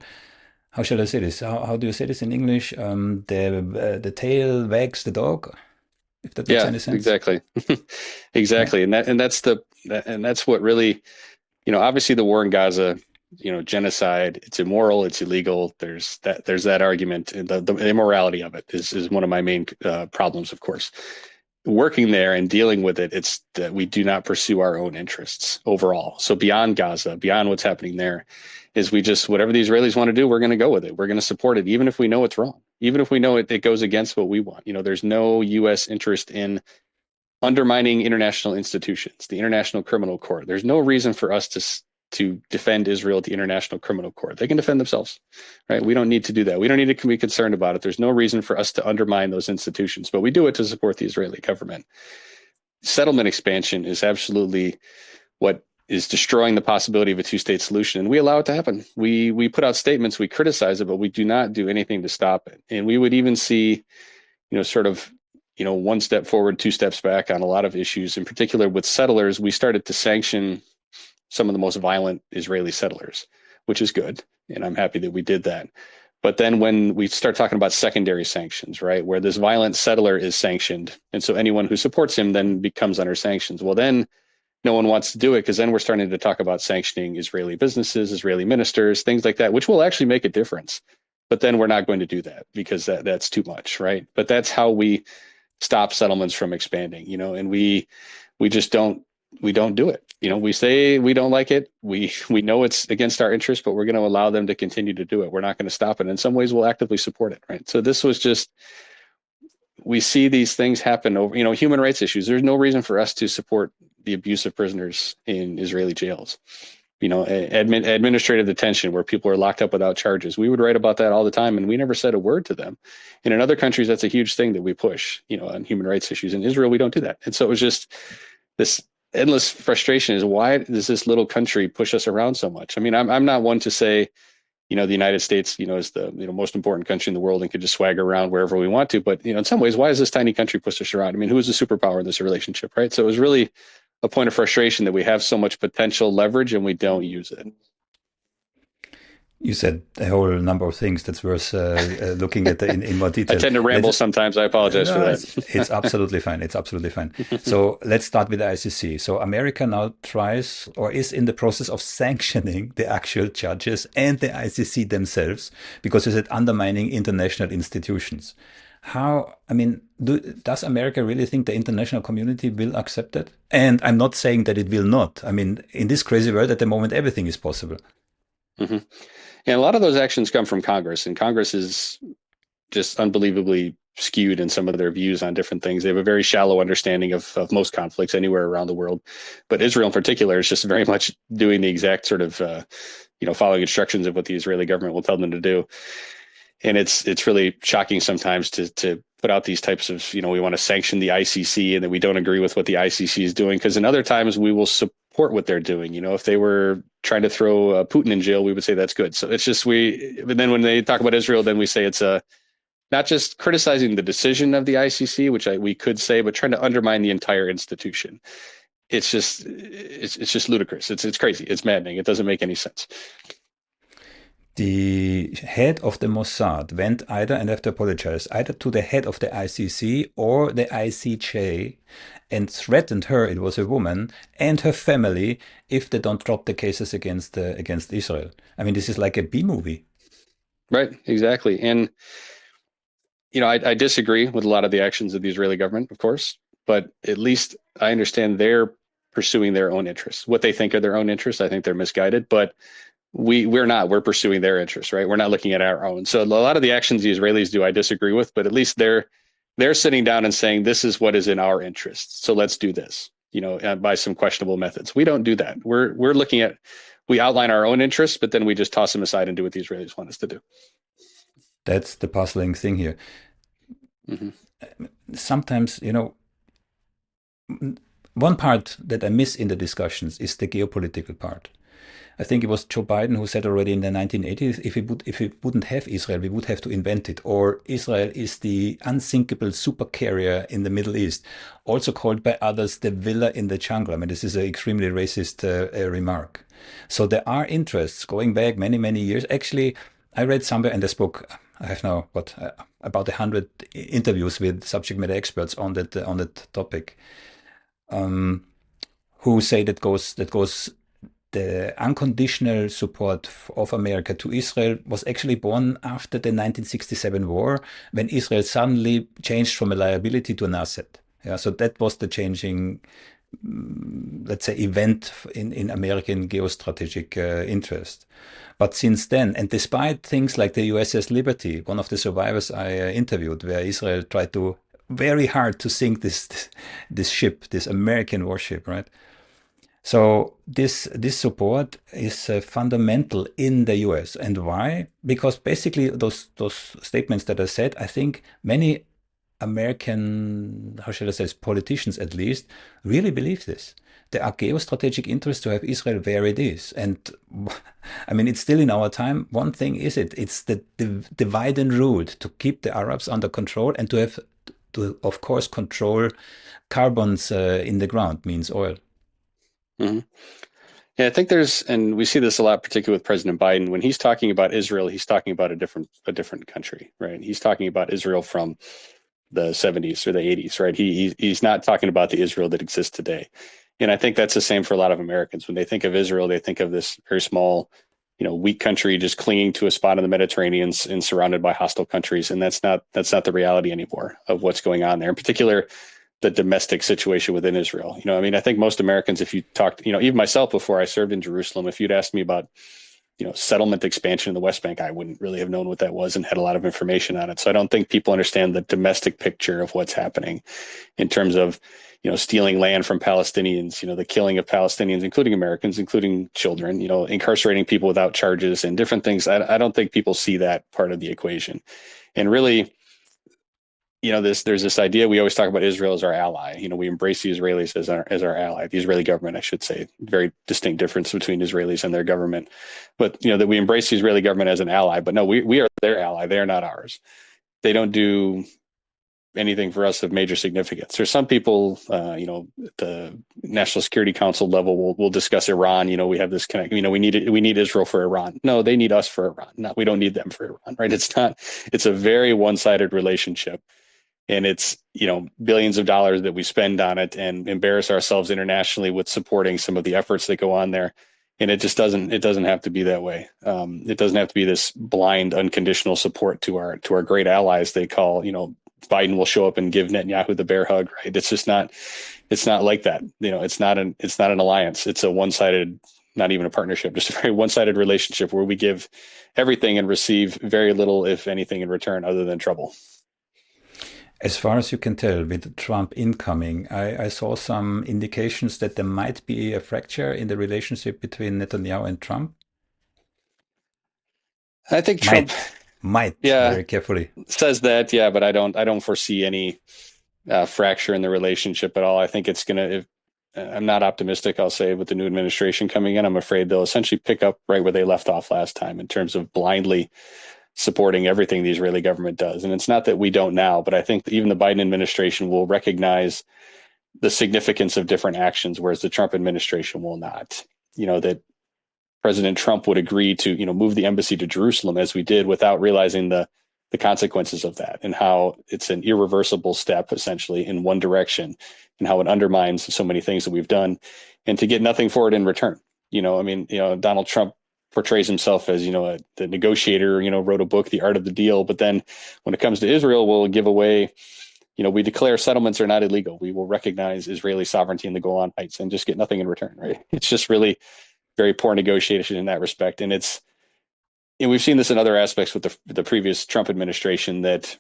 how shall I say this? How do you say this in English? The tail wags the dog, if that makes any sense. Exactly. Exactly. Yeah. And that's what really, obviously the war in Gaza, genocide, it's immoral, it's illegal. There's that argument, and the immorality of it is one of my main problems, of course. Working there and dealing with it, it's that we do not pursue our own interests overall. So beyond Gaza, beyond what's happening there, is we just, whatever the Israelis want to do, we're going to go with it. We're going to support it, even if we know it's wrong, even if we know it goes against what we want. There's no U.S. interest in undermining international institutions, the International Criminal Court. There's no reason for us to defend Israel at the International Criminal Court. They can defend themselves, right? We don't need to do that. We don't need to be concerned about it. There's no reason for us to undermine those institutions, but we do it to support the Israeli government. Settlement expansion is absolutely what is destroying the possibility of a two-state solution, and we allow it to happen. We put out statements, we criticize it, but we do not do anything to stop it. And we would even see, one step forward, two steps back on a lot of issues. In particular, with settlers, we started to sanction some of the most violent Israeli settlers, which is good. And I'm happy that we did that. But then when we start talking about secondary sanctions, right, where this violent settler is sanctioned, and so anyone who supports him then becomes under sanctions. Well, then no one wants to do it, because then we're starting to talk about sanctioning Israeli businesses, Israeli ministers, things like that, which will actually make a difference. but then we're not going to do that because that's too much, right? But that's how we stop settlements from expanding, and we just don't do it. We say we don't like it. We know it's against our interest, but we're going to allow them to continue to do it. We're not going to stop it. In some ways, we'll actively support it, right? So this was just, we see these things happen over, human rights issues. There's no reason for us to support the abuse of prisoners in Israeli jails. Administrative detention where people are locked up without charges. We would write about that all the time, and we never said a word to them. And in other countries, that's a huge thing that we push, on human rights issues. In Israel, we don't do that. And so it was just this endless frustration is, why does this little country push us around so much? I mean, I'm not one to say, the United States, is the most important country in the world and could just swagger around wherever we want to. But, in some ways, why is this tiny country push us around? I mean, who is the superpower in this relationship, right? So it was really a point of frustration that we have so much potential leverage and we don't use it. You said a whole number of things that's worth looking at in more detail. I tend to ramble sometimes. I apologize for that. It's absolutely fine. It's absolutely fine. So let's start with the ICC. So Ameirca now tries or is in the process of sanctioning the actual judges and the ICC themselves because it's undermining international institutions. Does Ameirca really think the international community will accept it? And I'm not saying that it will not. I mean, in this crazy world at the moment, everything is possible. Mm-hmm. And a lot of those actions come from Congress, and Congress is just unbelievably skewed in some of their views on different things. They have a very shallow understanding of most conflicts anywhere around the world. But Israel in particular is just very much doing the exact sort of, following instructions of what the Israeli government will tell them to do. And it's really shocking sometimes to put out these types of, we want to sanction the ICC and that we don't agree with what the ICC is doing. Because in other times we will support what they're doing. If they were trying to throw Putin in jail, we would say that's good. So it's just but then when they talk about Israel, then we say it's not just criticizing the decision of the ICC, which we could say, but trying to undermine the entire institution. It's just ludicrous. It's crazy. It's maddening. It doesn't make any sense. The head of the Mossad went either, and I have to apologize, either to the head of the ICC or the ICJ and threatened her, it was a woman, and her family if they don't drop the cases against Israel. I mean, this is like a B-movie. Right, exactly. And, I disagree with a lot of the actions of the Israeli government, of course, but at least I understand they're pursuing their own interests. What they think are their own interests, I think they're misguided, but we're not. We're pursuing their interests, right? We're not looking at our own. So a lot of the actions the Israelis do, I disagree with, but at least they're sitting down and saying, this is what is in our interests. So let's do this, by some questionable methods. We don't do that. We're looking at, we outline our own interests, but then we just toss them aside and do what the Israelis want us to do. That's the puzzling thing here. Mm-hmm. Sometimes, one part that I miss in the discussions is the geopolitical part. I think it was Joe Biden who said already in the 1980s, if we wouldn't have Israel, we would have to invent it. Or Israel is the unsinkable supercarrier in the Middle East, also called by others the villa in the jungle. I mean, this is an extremely racist remark. So there are interests going back many, many years. Actually, I read somewhere in this book, I have now about 100 interviews with subject matter experts on that topic, who say that goes the unconditional support of Ameirca to Israel was actually born after the 1967 war, when Israel suddenly changed from a liability to an asset. Yeah, so that was the changing, let's say, event in American geostrategic interest. But since then, and despite things like the USS Liberty, one of the survivors I interviewed, where Israel tried to very hard to sink this ship, this American warship, right? So this support is fundamental in the US. And why? Because basically those statements that I said, I think many American, how shall I say, politicians at least, really believe this. There are geostrategic interests to have Israel where it is. And I mean, it's still in our time. One thing is it's the divide and rule, to keep the Arabs under control and to of course, control carbons in the ground, means oil. Mm-hmm. Yeah, I think and we see this a lot, particularly with President Biden. When he's talking about Israel, he's talking about a different country, right? He's talking about Israel from the 70s or the 80s, right? He's not talking about the Israel that exists today. And I think that's the same for a lot of Americans. When they think of Israel, they think of this very small weak country just clinging to a spot in the Mediterranean and surrounded by hostile countries. And that's not the reality anymore of what's going on there. In particular, the domestic situation within Israel. I mean, I think most Americans, if you talked, even myself before I served in Jerusalem, if you'd asked me about, settlement expansion in the West Bank, I wouldn't really have known what that was and had a lot of information on it. So I don't think people understand the domestic picture of what's happening in terms of, stealing land from Palestinians, the killing of Palestinians, including Americans, including children, incarcerating people without charges and different things. I don't think people see that part of the equation. And really, there's this idea we always talk about Israel as our ally. We embrace the Israelis as our ally, the Israeli government, I should say. Very distinct difference between Israelis and their government, but that we embrace the Israeli government as an ally. But no, we are their ally. They are not ours. They don't do anything for us of major significance. There's some people, at the National Security Council level, will discuss Iran. We have this connect. We need Israel for Iran. No, they need us for Iran. No, we don't need them for Iran. Right? It's not. It's a very one-sided relationship, and it's billions of dollars that we spend on it and embarrass ourselves internationally with supporting some of the efforts that go on there. And it just doesn't. It doesn't have to be that way. It doesn't have to be this blind, unconditional support to our great allies. They call Biden will show up and give Netanyahu the bear hug, right? It's just not. It's not like that. It's not an alliance. It's a one-sided, not even a partnership, just a very one-sided relationship where we give everything and receive very little, if anything, in return, other than trouble. As far as you can tell, with Trump incoming, I saw some indications that there might be a fracture in the relationship between Netanyahu and Trump. I think Trump, Might, yeah, very carefully. says that, yeah, but I don't foresee any fracture in the relationship at all. I think it's gonna. I'm not optimistic, I'll say, with the new administration coming in. I'm afraid they'll essentially pick up right where they left off last time in terms of blindly supporting everything the Israeli government does. And it's not that we don't now, but I think even the Biden administration will recognize the significance of different actions, whereas the Trump administration will not. That President Trump would agree to, move the embassy to Jerusalem as we did without realizing the consequences of that and how it's an irreversible step essentially in one direction and how it undermines so many things that we've done and to get nothing for it in return. Donald Trump portrays himself as, the negotiator, wrote a book, The Art of the Deal. But then when it comes to Israel, we'll give away, we declare settlements are not illegal. We will recognize Israeli sovereignty in the Golan Heights and just get nothing in return, right? It's just really very poor negotiation in that respect. And we've seen this in other aspects with the previous Trump administration that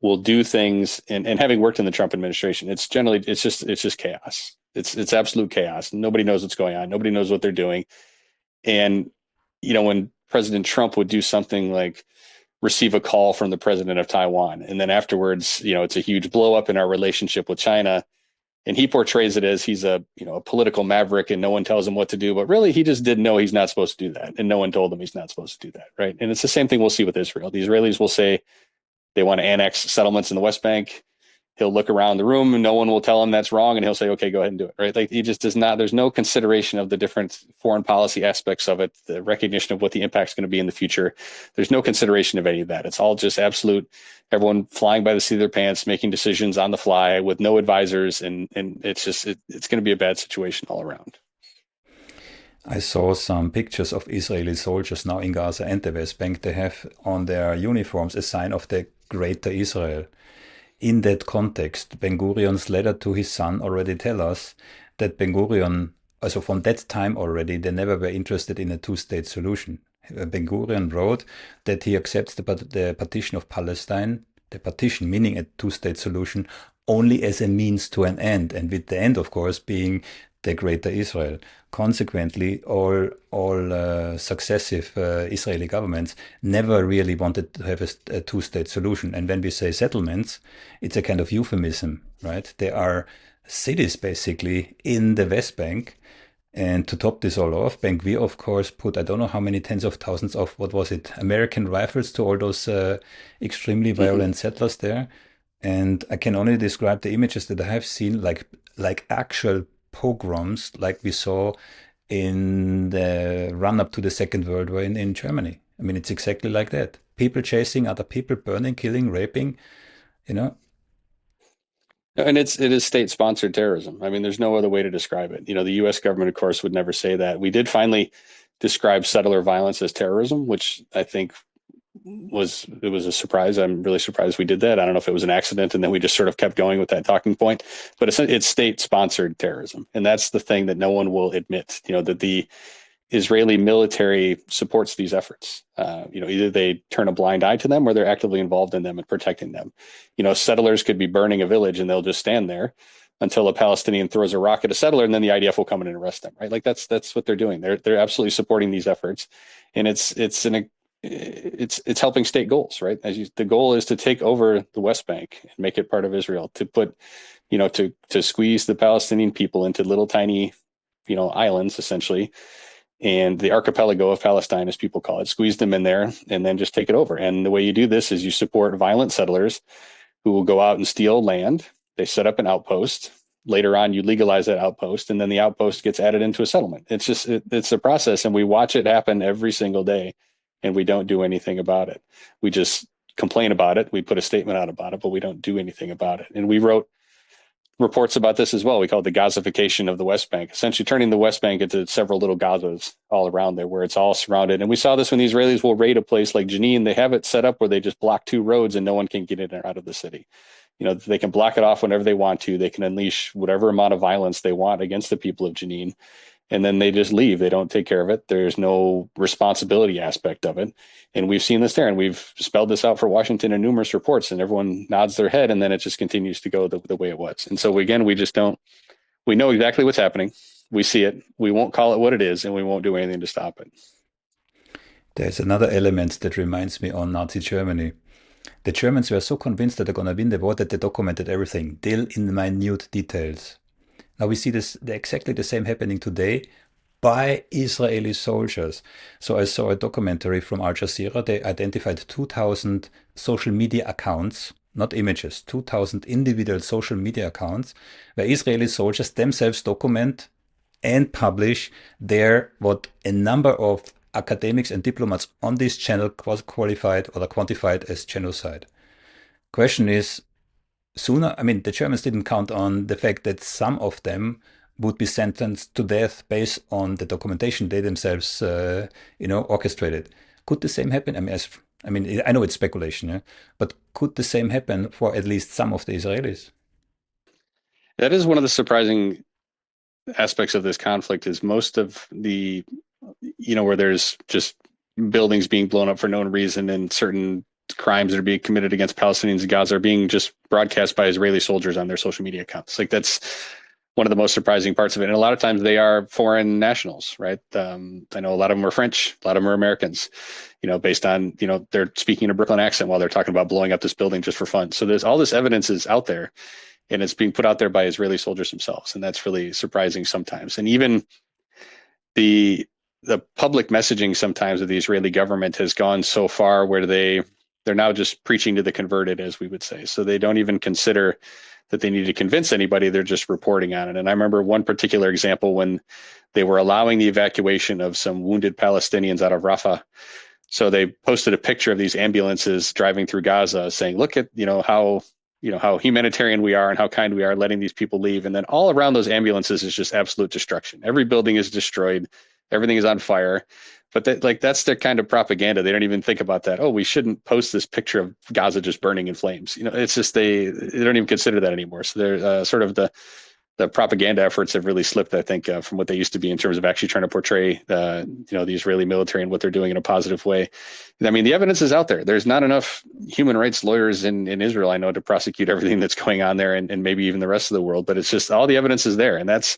will do things. And having worked in the Trump administration, it's just chaos. It's absolute chaos. Nobody knows what's going on. Nobody knows what they're doing. And, when President Trump would do something like receive a call from the president of Taiwan, and then afterwards, it's a huge blow up in our relationship with China. And he portrays it as he's a political maverick and no one tells him what to do. But really, he just didn't know he's not supposed to do that. And no one told him he's not supposed to do that. Right. And it's the same thing we'll see with Israel. The Israelis will say they want to annex settlements in the West Bank. He'll look around the room and no one will tell him that's wrong. And he'll say, OK, go ahead and do it. Right. Like he just does not. There's no consideration of the different foreign policy aspects of it, the recognition of what the impact is going to be in the future. There's no consideration of any of that. It's all just absolute. Everyone flying by the seat of their pants, making decisions on the fly with no advisors. And it's just it's going to be a bad situation all around. I saw some pictures of Israeli soldiers now in Gaza and the West Bank. They have on their uniforms a sign of the Greater Israel. In that context, Ben Gurion's letter to his son already tell us that Ben Gurion, also from that time already, they never were interested in a two-state solution. Ben Gurion wrote that he accepts the partition of Palestine, the partition meaning a two-state solution, only as a means to an end, and with the end, of course, being the Greater Israel. Consequently, all successive Israeli governments never really wanted to have a two-state solution. And when we say settlements, it's a kind of euphemism, right? There are cities basically in the West Bank. And to top this all off, Ben Gvir, of course, put I don't know how many tens of thousands of, what was it, American rifles to all those extremely violent settlers there. And I can only describe the images that I have seen, like actual pogroms like we saw in the run-up to the Second World War in Germany. I mean, it's exactly like that. People chasing other people, burning, killing, raping, you know. And it is state-sponsored terrorism. I mean, there's no other way to describe it. The U.S. government, of course, would never say that. We did finally describe settler violence as terrorism, which I think was a surprise. I'm really surprised we did that. I don't know if it was an accident, and then we just sort of kept going with that talking point. But it's state-sponsored terrorism, and that's the thing that no one will admit. That the Israeli military supports these efforts. Either they turn a blind eye to them or they're actively involved in them and protecting them. Settlers could be burning a village and they'll just stand there until a Palestinian throws a rock at a settler, and then the IDF will come in and arrest them. Right? Like that's what they're doing. They're absolutely supporting these efforts, and it's helping state goals. Right? The goal is to take over the West Bank and make it part of Israel. To put, to squeeze the Palestinian people into little tiny, islands essentially, and the archipelago of Palestine, as people call it, squeeze them in there and then just take it over. And the way you do this is you support violent settlers who will go out and steal land. They set up an outpost. Later on, you legalize that outpost, and then the outpost gets added into a settlement. It's a process, and we watch it happen every single day, and we don't do anything about it. We just complain about it. We put a statement out about it, but we don't do anything about it. And we wrote reports about this as well. We call it the Gazification of the West Bank, essentially turning the West Bank into several little Gazas all around there where it's all surrounded. And we saw this when the Israelis will raid a place like Jenin. They have it set up where they just block two roads and no one can get in or out of the city. They can block it off whenever they want to. They can unleash whatever amount of violence they want against the people of Jenin. And then they just leave. They don't take care of it. There's no responsibility aspect of it. And we've seen this there, and we've spelled this out for Washington in numerous reports, and everyone nods their head, and then it just continues to go the way it was. And so we just don't, we know exactly what's happening. We see it. We won't call it what it is, and we won't do anything to stop it. There's another element that reminds me on Nazi Germany. The Germans were so convinced that they're going to win the war that they documented everything, till in minute details. Now we see exactly the same happening today by Israeli soldiers. So I saw a documentary from Al Jazeera. They identified 2,000 social media accounts, not images, 2,000 individual social media accounts where Israeli soldiers themselves document and publish what a number of academics and diplomats on this channel qualified or quantified as genocide. Question is, the Germans didn't count on the fact that some of them would be sentenced to death based on the documentation they themselves, orchestrated. Could the same happen? I know it's speculation, yeah? But could the same happen for at least some of the Israelis? That is one of the surprising aspects of this conflict is most of the, where there's just buildings being blown up for no reason and certain crimes that are being committed against Palestinians in Gaza are being just broadcast by Israeli soldiers on their social media accounts. Like that's one of the most surprising parts of it. And a lot of times they are foreign nationals, right? I know a lot of them are French, a lot of them are Americans, based on, they're speaking a Brooklyn accent while they're talking about blowing up this building just for fun. So there's all this evidence is out there, and it's being put out there by Israeli soldiers themselves. And that's really surprising sometimes. And even the public messaging sometimes of the Israeli government has gone so far where they're now just preaching to the converted, as we would say. So they don't even consider that they need to convince anybody. They're just reporting on it. And I remember one particular example when they were allowing the evacuation of some wounded Palestinians out of Rafah. So they posted a picture of these ambulances driving through Gaza saying, look at, how humanitarian we are and how kind we are letting these people leave. And then all around those ambulances is just absolute destruction. Every building is destroyed. Everything is on fire. But that's their kind of propaganda. They don't even think about that. Oh, we shouldn't post this picture of Gaza just burning in flames. It's just they don't even consider that anymore. So they're sort of the propaganda efforts have really slipped, I think, from what they used to be in terms of actually trying to portray the Israeli military and what they're doing in a positive way. I mean, the evidence is out there. There's not enough human rights lawyers in Israel, I know, to prosecute everything that's going on there and maybe even the rest of the world. But it's just all the evidence is there. And that's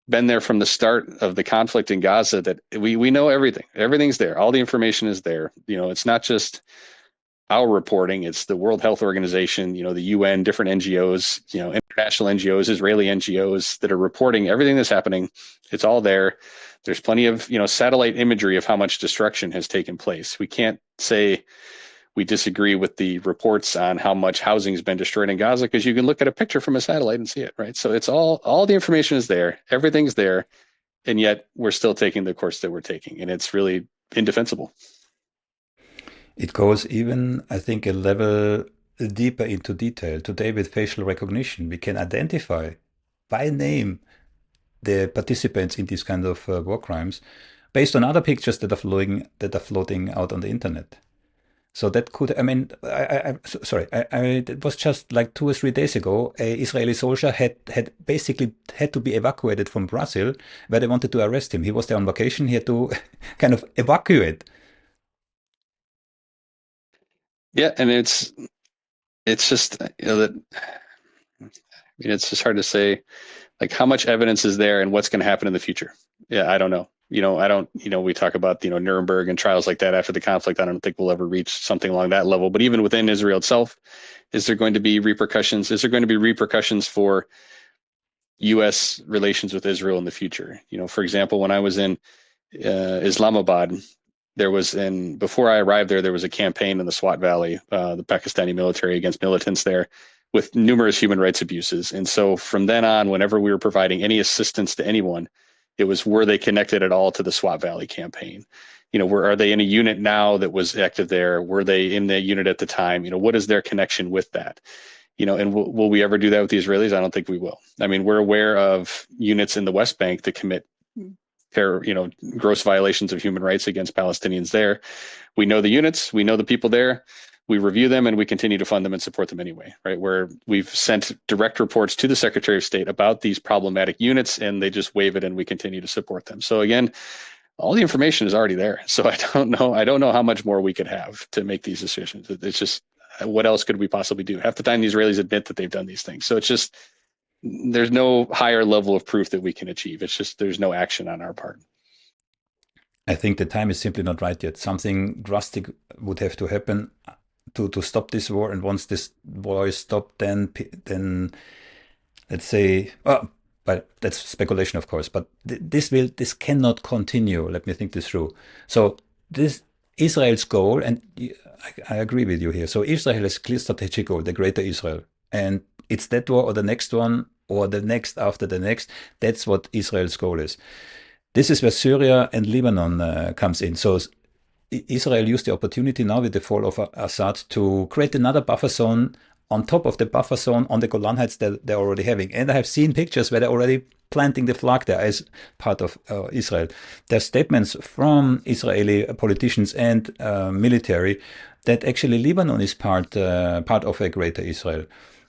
been there from the start of the conflict in Gaza, that we know everything. Everything's there. All the information is there. It's not just our reporting, it's the World Health Organization, the UN, different NGOs, international NGOs, Israeli NGOs that are reporting everything that's happening. It's all there. There's plenty of, satellite imagery of how much destruction has taken place. We can't say we disagree with the reports on how much housing has been destroyed in Gaza, because you can look at a picture from a satellite and see it, right? So it's all the information is there, everything's there, and yet we're still taking the course that we're taking, and it's really indefensible. It goes even, I think, a level deeper into detail. Today, with facial recognition, we can identify by name the participants in these kind of war crimes based on other pictures that are floating out on the internet. So that could, I mean, it was just like 2 or 3 days ago, a Israeli soldier had basically had to be evacuated from Brazil, where they wanted to arrest him. He was there on vacation. He had to kind of evacuate. Yeah, and it's just that it's just hard to say like how much evidence is there and what's going to happen in the future. Yeah, I don't know. I don't. We talk about Nuremberg and trials like that after the conflict. I don't think we'll ever reach something along that level. But even within Israel itself, is there going to be repercussions? Is there going to be repercussions for U.S. relations with Israel in the future? For example, when I was in Islamabad, before I arrived there was a campaign in the Swat Valley, the Pakistani military against militants there, with numerous human rights abuses. And so from then on, whenever we were providing any assistance to anyone, it was, were they connected at all to the Swat Valley campaign? Are they in a unit now that was active there? Were they in the unit at the time? What is their connection with that? And will we ever do that with the Israelis? I don't think we will. I mean, we're aware of units in the West Bank that commit gross violations of human rights against Palestinians there. We know the units, we know the people there, we review them, and we continue to fund them and support them anyway, right? Where we've sent direct reports to the Secretary of State about these problematic units, and they just waive it, and we continue to support them. So again, all the information is already there. So I don't know how much more we could have to make these decisions. It's just, what else could we possibly do? Half the time, the Israelis admit that they've done these things. So it's just, there's no higher level of proof that we can achieve. It's just, there's no action on our part. I think the time is simply not right yet. Something drastic would have to happen to stop this war. And once this war is stopped, then let's say, but that's speculation, of course. But this cannot continue. Let me think this through. So this Israel's goal, and I agree with you here. So Israel has a clear strategic goal, the Greater Israel, and it's that war or the next one or the next after the next. That's what Israel's goal is. This is where Syria and Lebanon comes in. So Israel used the opportunity now with the fall of Assad to create another buffer zone on top of the buffer zone on the Golan Heights that they're already having. And I have seen pictures where they're already planting the flag there as part of Israel. There's statements from Israeli politicians and military that actually Lebanon is part of a Greater Israel.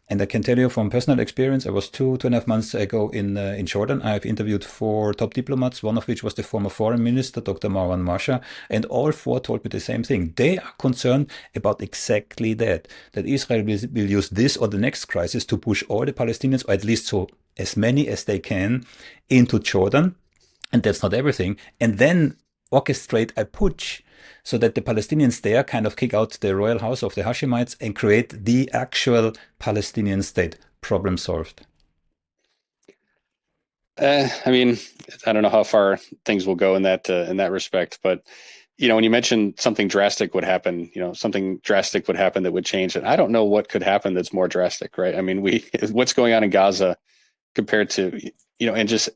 And I can tell you from personal experience, I was 2.5 months ago in Jordan. I have interviewed 4 top diplomats, one of which was the former foreign minister, Dr. Marwan Marsha, and all 4 told me the same thing. They are concerned about exactly that Israel will use this or the next crisis to push all the Palestinians, or at least so as many as they can, into Jordan. And that's not everything. And then orchestrate a putsch, so that the Palestinians there kind of kick out the royal house of the Hashemites and create the actual Palestinian state. Problem solved. I mean, I don't know how far things will go in that respect, but when you mentioned something drastic would happen, something drastic would happen that would change it. I don't know what could happen that's more drastic, right? I mean, what's going on in Gaza compared to, and just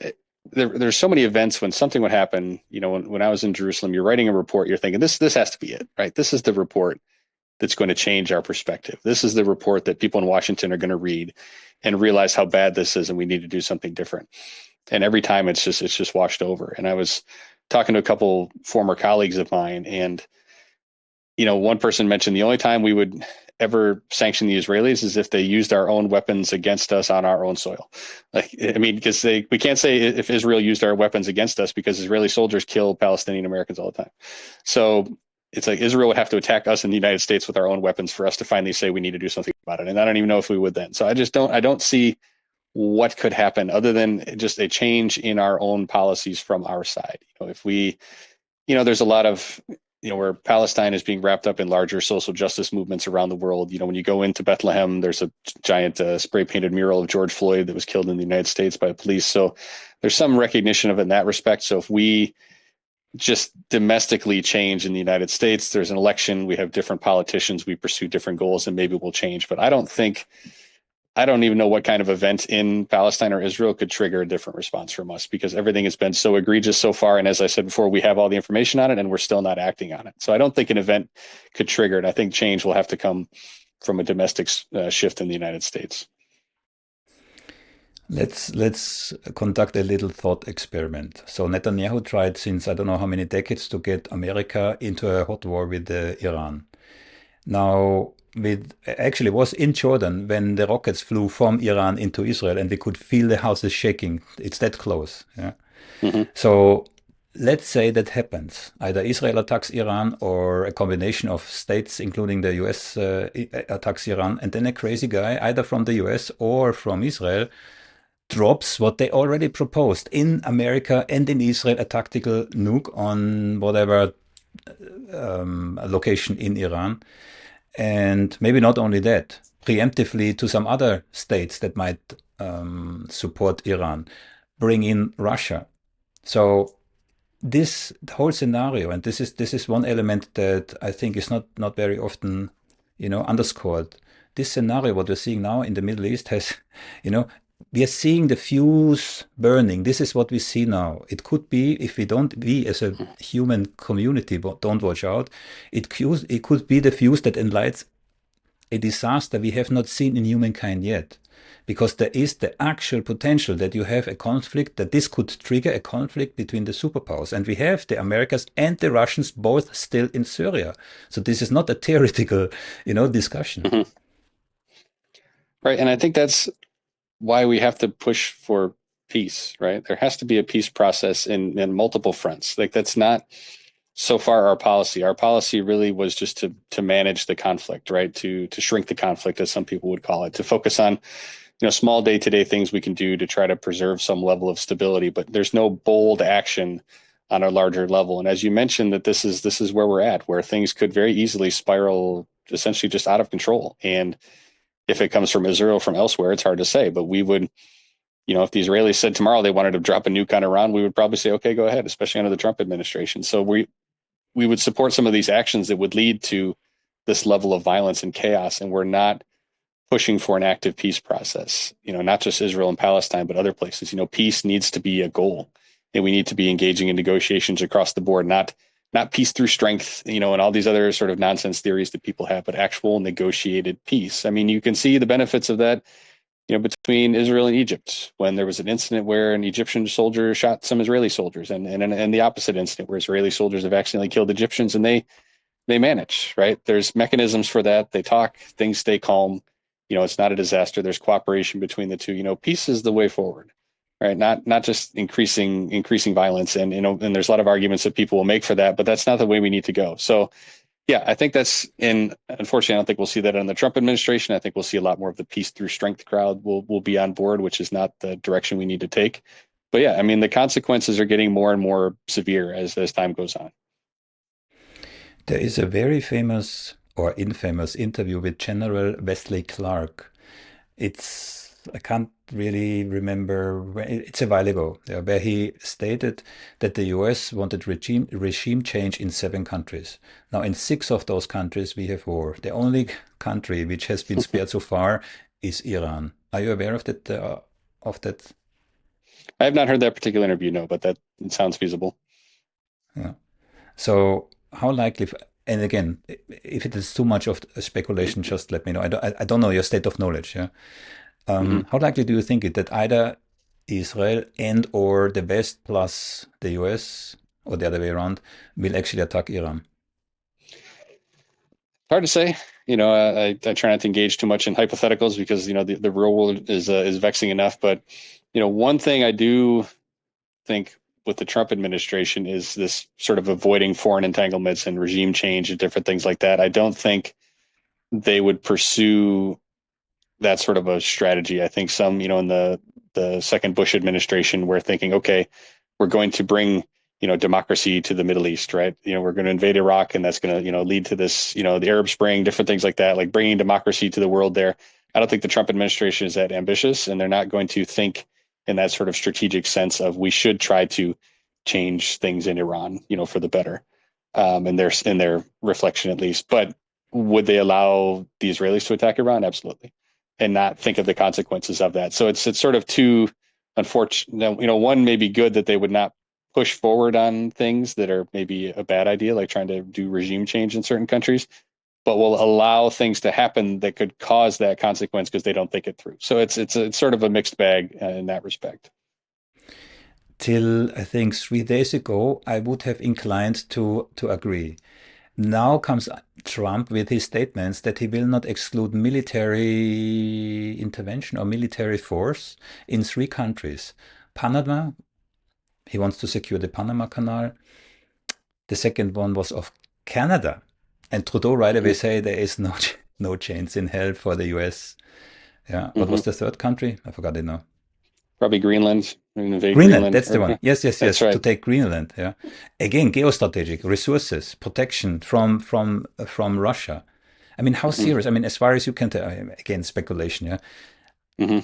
there's so many events when something would happen. When I was in Jerusalem, you're writing a report, you're thinking this has to be it, right? This is the report that's going to change our perspective. This is the report that people in Washington are going to read and realize how bad this is, and we need to do something different. And every time it's just washed over. And I was talking to a couple former colleagues of mine, and one person mentioned the only time we would ever sanction the Israelis is if they used our own weapons against us on our own soil. Because we can't say if Israel used our weapons against us, because Israeli soldiers kill Palestinian Americans all the time. So it's like Israel would have to attack us in the United States with our own weapons for us to finally say we need to do something about it. And I don't even know if we would then. So I don't see what could happen other than just a change in our own policies from our side. If we, there's a lot of, where Palestine is being wrapped up in larger social justice movements around the world. When you go into Bethlehem, there's a giant spray painted mural of George Floyd that was killed in the United States by police. So there's some recognition of it in that respect. So if we just domestically change in the United States, there's an election, we have different politicians, we pursue different goals, and maybe we'll change. But I don't even know what kind of event in Palestine or Israel could trigger a different response from us, because everything has been so egregious so far. And as I said before, we have all the information on it and we're still not acting on it. So I don't think an event could trigger it. I think change will have to come from a domestic shift in the United States. Let's conduct a little thought experiment. So Netanyahu tried since I don't know how many decades to get America into a hot war with Iran. Now, actually was in Jordan when the rockets flew from Iran into Israel, and we could feel the houses shaking. It's that close. Yeah. Mm-hmm. So let's say that happens. Either Israel attacks Iran or a combination of states, including the US, attacks Iran, and then a crazy guy, either from the US or from Israel, drops what they already proposed in America and in Israel, a tactical nuke on whatever location in Iran. And maybe not only that, preemptively to some other states that might support Iran, bring in Russia. So this whole scenario, and this is one element that I think is not very often, underscored. This scenario, what we're seeing now in the Middle East, has, we are seeing the fuse burning. This is what we see now. It could be, if we as a human community don't watch out, it could be the fuse that enlights a disaster we have not seen in humankind yet. Because there is the actual potential that you have a conflict, that this could trigger a conflict between the superpowers. And we have the Americans and the Russians both still in Syria. So this is not a theoretical, discussion. Mm-hmm. Right. And I think that's why we have to push for peace, right? There has to be a peace process in multiple fronts. Like, that's not so far our policy. Our policy really was just to manage the conflict, right? To shrink the conflict, as some people would call it, to focus on small day-to-day things we can do to try to preserve some level of stability, but there's no bold action on a larger level. And as you mentioned, that this is where we're at, where things could very easily spiral essentially just out of control. And if it comes from Israel, from elsewhere, it's hard to say, but we would, if the Israelis said tomorrow they wanted to drop a nuke on Iran, we would probably say, okay, go ahead, especially under the Trump administration. So we would support some of these actions that would lead to this level of violence and chaos. And we're not pushing for an active peace process, not just Israel and Palestine, but other places. Peace needs to be a goal, and we need to be engaging in negotiations across the board, not peace through strength, and all these other sort of nonsense theories that people have, but actual negotiated peace. I mean, you can see the benefits of that, between Israel and Egypt, when there was an incident where an Egyptian soldier shot some Israeli soldiers, and the opposite incident where Israeli soldiers have accidentally killed Egyptians, and they manage, right? There's mechanisms for that. They talk, things stay calm. It's not a disaster. There's cooperation between the two. Peace is the way forward, right? Not just increasing violence. And and there's a lot of arguments that people will make for that, but that's not the way we need to go. So yeah, I think unfortunately, I don't think we'll see that in the Trump administration. I think we'll see a lot more of the peace through strength crowd will be on board, which is not the direction we need to take. But yeah, I mean, the consequences are getting more and more severe as time goes on. There is a very famous or infamous interview with General Wesley Clark. I can't really remember, it's a while ago, where he stated that the US wanted regime change in 7 countries. Now, in 6 of those countries, we have war. The only country which has been spared so far is Iran. Are you aware of that? I have not heard that particular interview, no, but that sounds feasible. Yeah. So how likely, and again, if it is too much of a speculation, just let me know. I don't know your state of knowledge. Yeah. How likely do you think it that either Israel and or the West plus the US or the other way around will actually attack Iran? Hard to say. I try not to engage too much in hypotheticals because the real world is vexing enough. But one thing I do think with the Trump administration is this sort of avoiding foreign entanglements and regime change and different things like that. I don't think they would pursue that sort of a strategy. I think some, in the second Bush administration, were thinking, okay, we're going to bring, democracy to the Middle East, right? We're going to invade Iraq, and that's going to, lead to this, the Arab Spring, different things like that, like bringing democracy to the world there. I don't think the Trump administration is that ambitious, and they're not going to think in that sort of strategic sense of we should try to change things in Iran, for the better, in their reflection at least. But would they allow the Israelis to attack Iran? Absolutely. And not think of the consequences of that. So it's sort of two unfortunate, one may be good that they would not push forward on things that are maybe a bad idea, like trying to do regime change in certain countries. but will allow things to happen that could cause that consequence because they don't think it through. So it's sort of a mixed bag in that respect. Till I think 3 days ago, I would have inclined to agree. Now comes Trump with his statements that he will not exclude military intervention or military force in 3 countries. Panama, he wants to secure the Panama Canal. The second one was of Canada. And Trudeau right away say there is no chance in hell for the US. Yeah. What was the third country? I forgot it now. Probably Greenland. Invade Greenland, Greenland. that's the one. Yes, That's to right. take Greenland. Yeah. Again, geostrategic resources, protection from Russia. I mean, how serious? I mean, as far as you can tell, again, speculation. Yeah.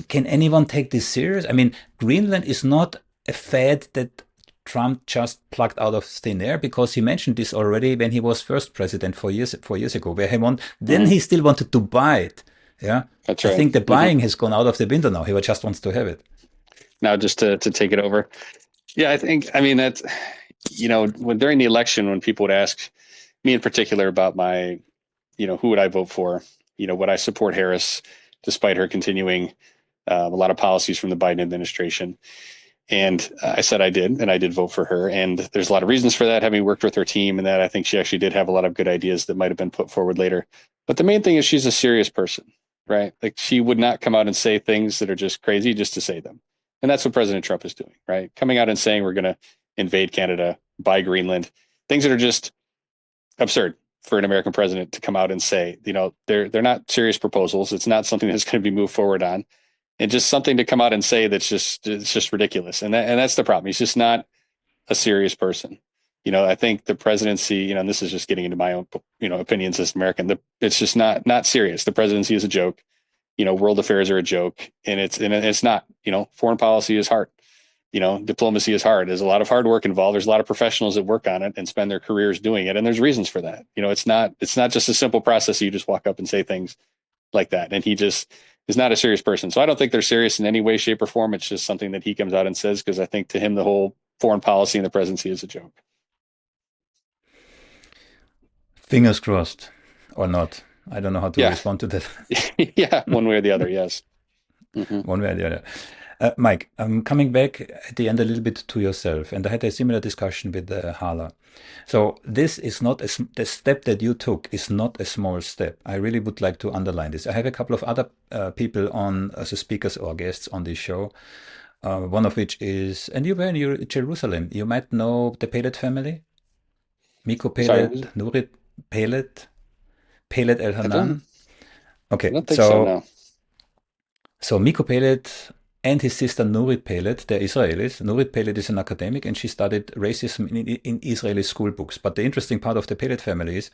Can anyone take this serious? I mean, Greenland is not a fad that Trump just plucked out of thin air, because he mentioned this already when he was first president 4 years ago, where then he still wanted to buy it. Yeah. That's I right. think the buying has gone out of the window now. He just wants to have it. Now just to take it over. Yeah, I mean, that, during the election, when people would ask me in particular about my, who would I vote for? Would I support Harris despite her continuing a lot of policies from the Biden administration? And I said I did, and I did vote for her. And there's a lot of reasons for that, having worked with her team, and that I think she actually did have a lot of good ideas that might have been put forward later. But the main thing is she's a serious person, right? Like, she would not come out and say things that are just crazy just to say them. And that's what President Trump is doing, right? Coming out and saying we're going to invade Canada, buy Greenland, things that are just absurd for an American president to come out and say. They're not serious proposals. It's not something that's going to be moved forward on, and just something to come out and say it's just ridiculous. And that's the problem. He's just not a serious person. I think the presidency, and this is just getting into my own, opinions as an American, it's just not serious. The presidency is a joke. World affairs are a joke, and it's not. Foreign policy is hard. Diplomacy is hard. There's a lot of hard work involved. There's a lot of professionals that work on it and spend their careers doing it, and there's reasons for that. It's not just a simple process. You just walk up and say things like that, and he just is not a serious person. So I don't think they're serious in any way, shape, or form. It's just something that he comes out and says, because I think to him the whole foreign policy and the presidency is a joke. Fingers crossed, or not. I don't know how to Yeah. respond to that. Yeah, one way or the other. Yes. One way or the other. Mike, I'm coming back at the end a little bit to yourself, and I had a similar discussion with Hala. So this is not the step that you took is not a small step. I really would like to underline this. I have a couple of other people on as speakers or guests on this show. One of which is, and you were in Jerusalem. You might know the Peled family, Miko Peled, Nurit Peled, Peled El Hanan. Okay, I don't think so. No. So Miko Peled and his sister Nurit Peled, they're Israelis. Nurit Peled is an academic, and she studied racism in Israeli school books. But the interesting part of the Peled family is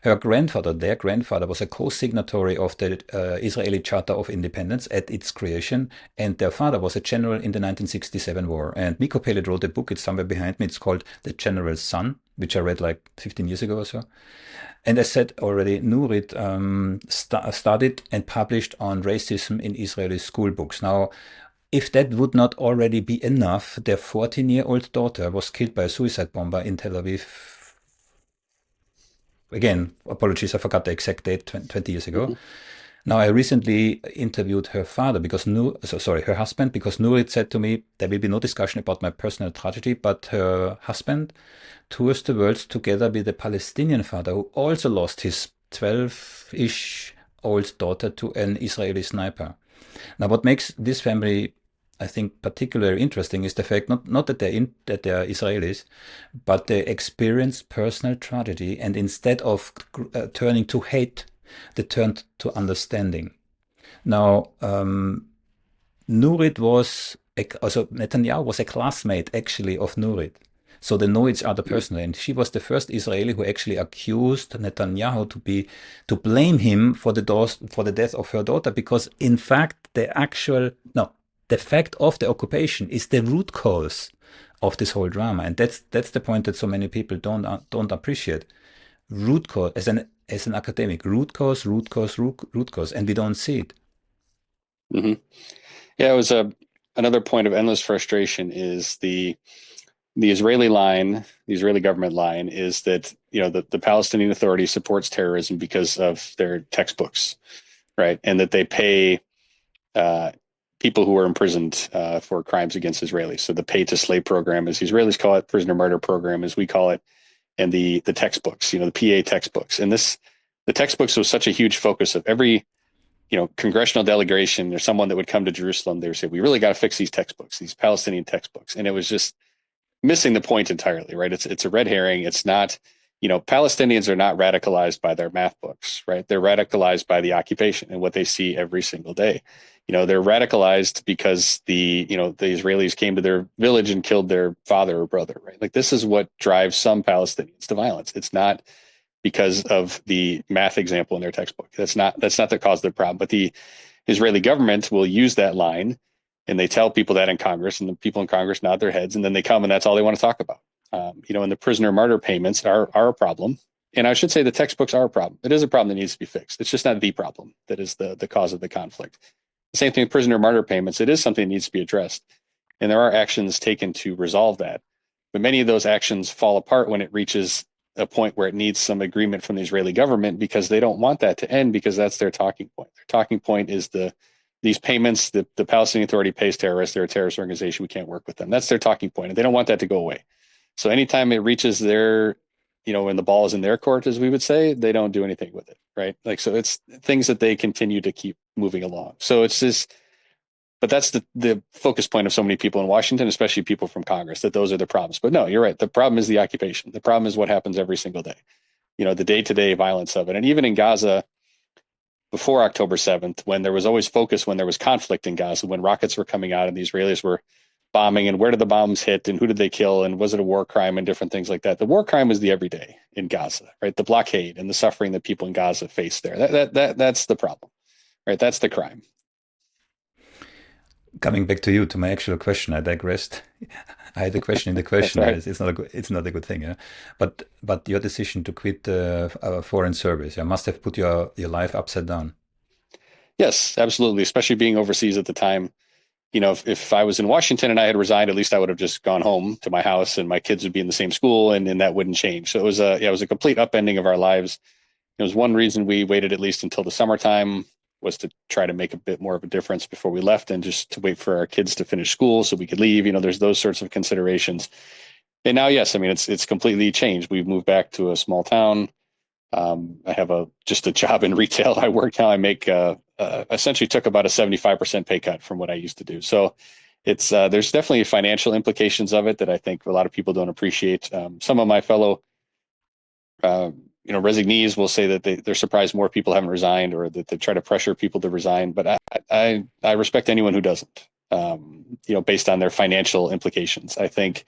their grandfather was a co-signatory of the Israeli Charter of Independence at its creation, and their father was a general in the 1967 war. And Miko Peled wrote a book, it's somewhere behind me, it's called The General's Son, which I read like 15 years ago or so. And as said already, Nurit studied and published on racism in Israeli school books. Now, if that would not already be enough, their 14-year-old daughter was killed by a suicide bomber in Tel Aviv. Again, apologies, I forgot the exact date, 20 years ago. Now, I recently interviewed her father, her husband, because Nurit said to me, there will be no discussion about my personal tragedy, but her husband tours the world together with a Palestinian father who also lost his 12-ish old daughter to an Israeli sniper. Now, what makes this family, I think, particularly interesting is the fact not that they're Israelis, but they experience personal tragedy, and instead of turning to hate, they turned to understanding. Now, Nurit Netanyahu was a classmate actually of Nurit. So they know each other personally, and she was the first Israeli who actually accused Netanyahu to blame him for the death of her daughter, because in fact the fact of the occupation is the root cause of this whole drama, and that's the point that so many people don't appreciate. Root cause, as an academic, root cause, and we don't see it. Yeah, it was another point of endless frustration is the the Israeli line, the Israeli government line is that, the Palestinian Authority supports terrorism because of their textbooks, right? And that they pay people who are imprisoned for crimes against Israelis. So the pay to slave program, as the Israelis call it, prisoner martyr program, as we call it, and the textbooks, the PA textbooks. And the textbooks was such a huge focus of every, congressional delegation or someone that would come to Jerusalem. They would say, we really got to fix these textbooks, these Palestinian textbooks. And it was just missing the point entirely, right? It's a red herring. It's not, Palestinians are not radicalized by their math books, right? They're radicalized by the occupation and what they see every single day. They're radicalized because the Israelis came to their village and killed their father or brother, right? Like, this is what drives some Palestinians to violence. It's not because of the math example in their textbook. That's not the cause of their problem. But the Israeli government will use that line, and they tell people that in Congress, and the people in Congress nod their heads, and then they come, and that's all they want to talk about. And the prisoner martyr payments are a problem. And I should say the textbooks are a problem. It is a problem that needs to be fixed. It's just not the problem that is the cause of the conflict. The same thing with prisoner martyr payments. It is something that needs to be addressed. And there are actions taken to resolve that. But many of those actions fall apart when it reaches a point where it needs some agreement from the Israeli government, because they don't want that to end, because that's their talking point. Their talking point is these payments, the Palestinian Authority pays terrorists, they're a terrorist organization, we can't work with them. That's their talking point, and they don't want that to go away. So anytime it reaches their, when the ball is in their court, as we would say, they don't do anything with it, right? Like, so it's things that they continue to keep moving along. So it's just, but that's the focus point of so many people in Washington, especially people from Congress, that those are the problems. But no, you're right. The problem is the occupation. The problem is what happens every single day, the day-to-day violence of it. And even in Gaza, before October 7th, when there was always focus, when there was conflict in Gaza, when rockets were coming out and the Israelis were bombing, and where did the bombs hit and who did they kill, and was it a war crime, and different things like that. The war crime was the everyday in Gaza, right? The blockade and the suffering that people in Gaza face there. That's the problem, right? That's the crime. Coming back to my actual question, I digressed. I had a question in the question. Right. It's not a good thing, yeah. But your decision to quit foreign service, you must have put your life upside down. Yes, absolutely. Especially being overseas at the time. If I was in Washington and I had resigned, at least I would have just gone home to my house, and my kids would be in the same school, and that wouldn't change. So it was a complete upending of our lives. It was one reason we waited at least until the summertime, was to try to make a bit more of a difference before we left, and just to wait for our kids to finish school so we could leave. There's those sorts of considerations. And now, yes, I mean, it's completely changed. We've moved back to a small town. I have just a job in retail. I work now. I make essentially took about a 75% pay cut from what I used to do. So it's there's definitely financial implications of it that I think a lot of people don't appreciate. Some of my fellow resignees will say that they're surprised more people haven't resigned, or that they try to pressure people to resign. But I respect anyone who doesn't, based on their financial implications. I think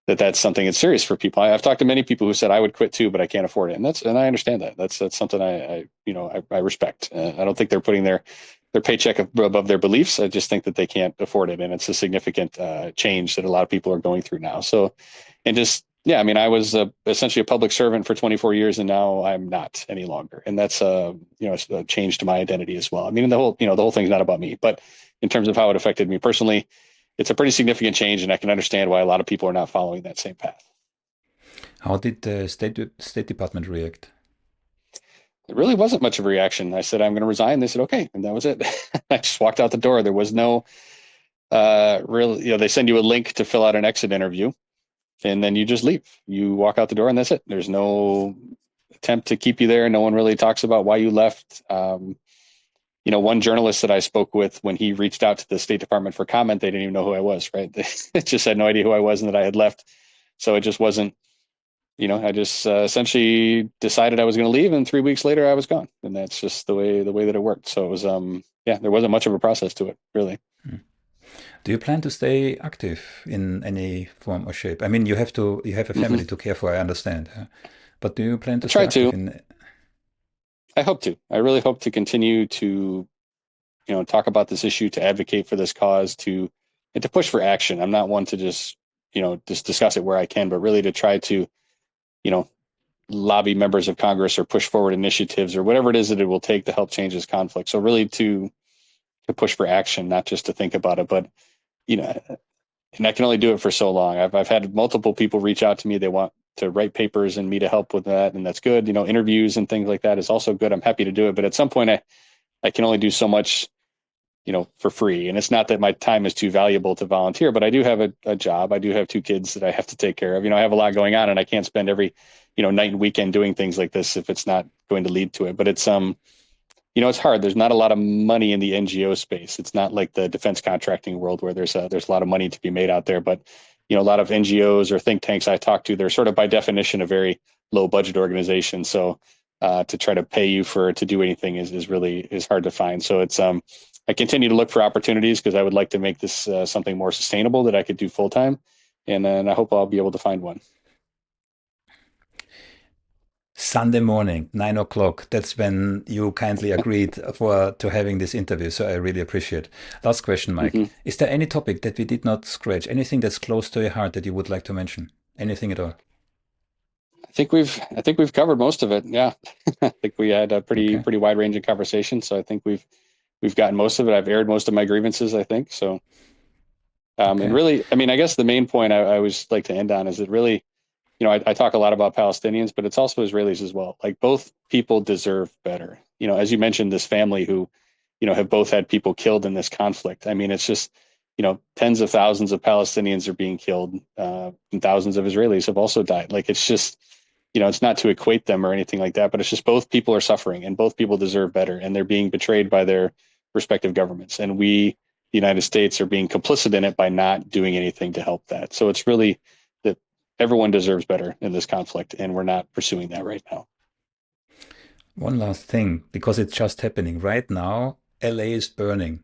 that's something that's serious for people. I've talked to many people who said I would quit too, but I can't afford it. And I understand that. That's something I respect. I don't think they're putting their paycheck above their beliefs. I just think that they can't afford it. And it's a significant change that a lot of people are going through now. So, and just, yeah, I mean, I was essentially a public servant for 24 years, and now I'm not any longer. And that's a change to my identity as well. I mean, the whole thing's not about me, but in terms of how it affected me personally, it's a pretty significant change, and I can understand why a lot of people are not following that same path. How did the State Department react? It really wasn't much of a reaction. I said, I'm going to resign. They said, okay. And that was it. I just walked out the door. There was no they send you a link to fill out an exit interview, and then you just leave. You walk out the door, and that's it. There's no attempt to keep you there. No one really talks about why you left. One journalist that I spoke with, when he reached out to the State Department for comment, they didn't even know who I was, right? They just had no idea who I was and that I had left. So it just wasn't, I just essentially decided I was going to leave, and 3 weeks later I was gone. And that's just the way that it worked. So it was, there wasn't much of a process to it, really. Do you plan to stay active in any form or shape? I mean, you have a family to care for, I understand. But do you plan to stay active in? I hope to. I really hope to continue to, talk about this issue, to advocate for this cause, and to push for action. I'm not one to just discuss it where I can, but really to try to, lobby members of Congress or push forward initiatives or whatever it is that it will take to help change this conflict. So really to push for action, not just to think about it, but, and I can only do it for so long. I've had multiple people reach out to me. They want to write papers and me to help with that, and that's good. Interviews and things like that is also good. I'm happy to do it, but at some point, I can only do so much, for free. And it's not that my time is too valuable to volunteer, but I do have a job. I do have 2 kids that I have to take care of. I have a lot going on, and I can't spend every, night and weekend doing things like this if it's not going to lead to it. But it's it's hard. There's not a lot of money in the NGO space. It's not like the defense contracting world where there's a lot of money to be made out there. But a lot of NGOs or think tanks I talk to, they're sort of by definition a very low budget organization. So to try to pay you to do anything is really hard to find. So it's I continue to look for opportunities because I would like to make this something more sustainable that I could do full time, and I hope I'll be able to find one. Sunday morning, 9 o'clock. That's when you kindly agreed to having this interview. So I really appreciate. Last question, Mike. Mm-hmm. Is there any topic that we did not scratch? Anything that's close to your heart that you would like to mention? Anything at all? I think we've covered most of it. Yeah, I think we had a pretty wide ranging conversation. So I think we've gotten most of it. I've aired most of my grievances, I think. So, and really, I guess the main point I always like to end on is that really, I talk a lot about Palestinians, but it's also Israelis as well. Like both people deserve better. As you mentioned, this family who, have both had people killed in this conflict. It's just, tens of thousands of Palestinians are being killed, and thousands of Israelis have also died. Like it's just, it's not to equate them or anything like that, but it's just both people are suffering and both people deserve better, and they're being betrayed by their respective governments. And we, the United States, are being complicit in it by not doing anything to help that. So it's really that everyone deserves better in this conflict, and we're not pursuing that right now. One last thing, because it's just happening right now. LA is burning.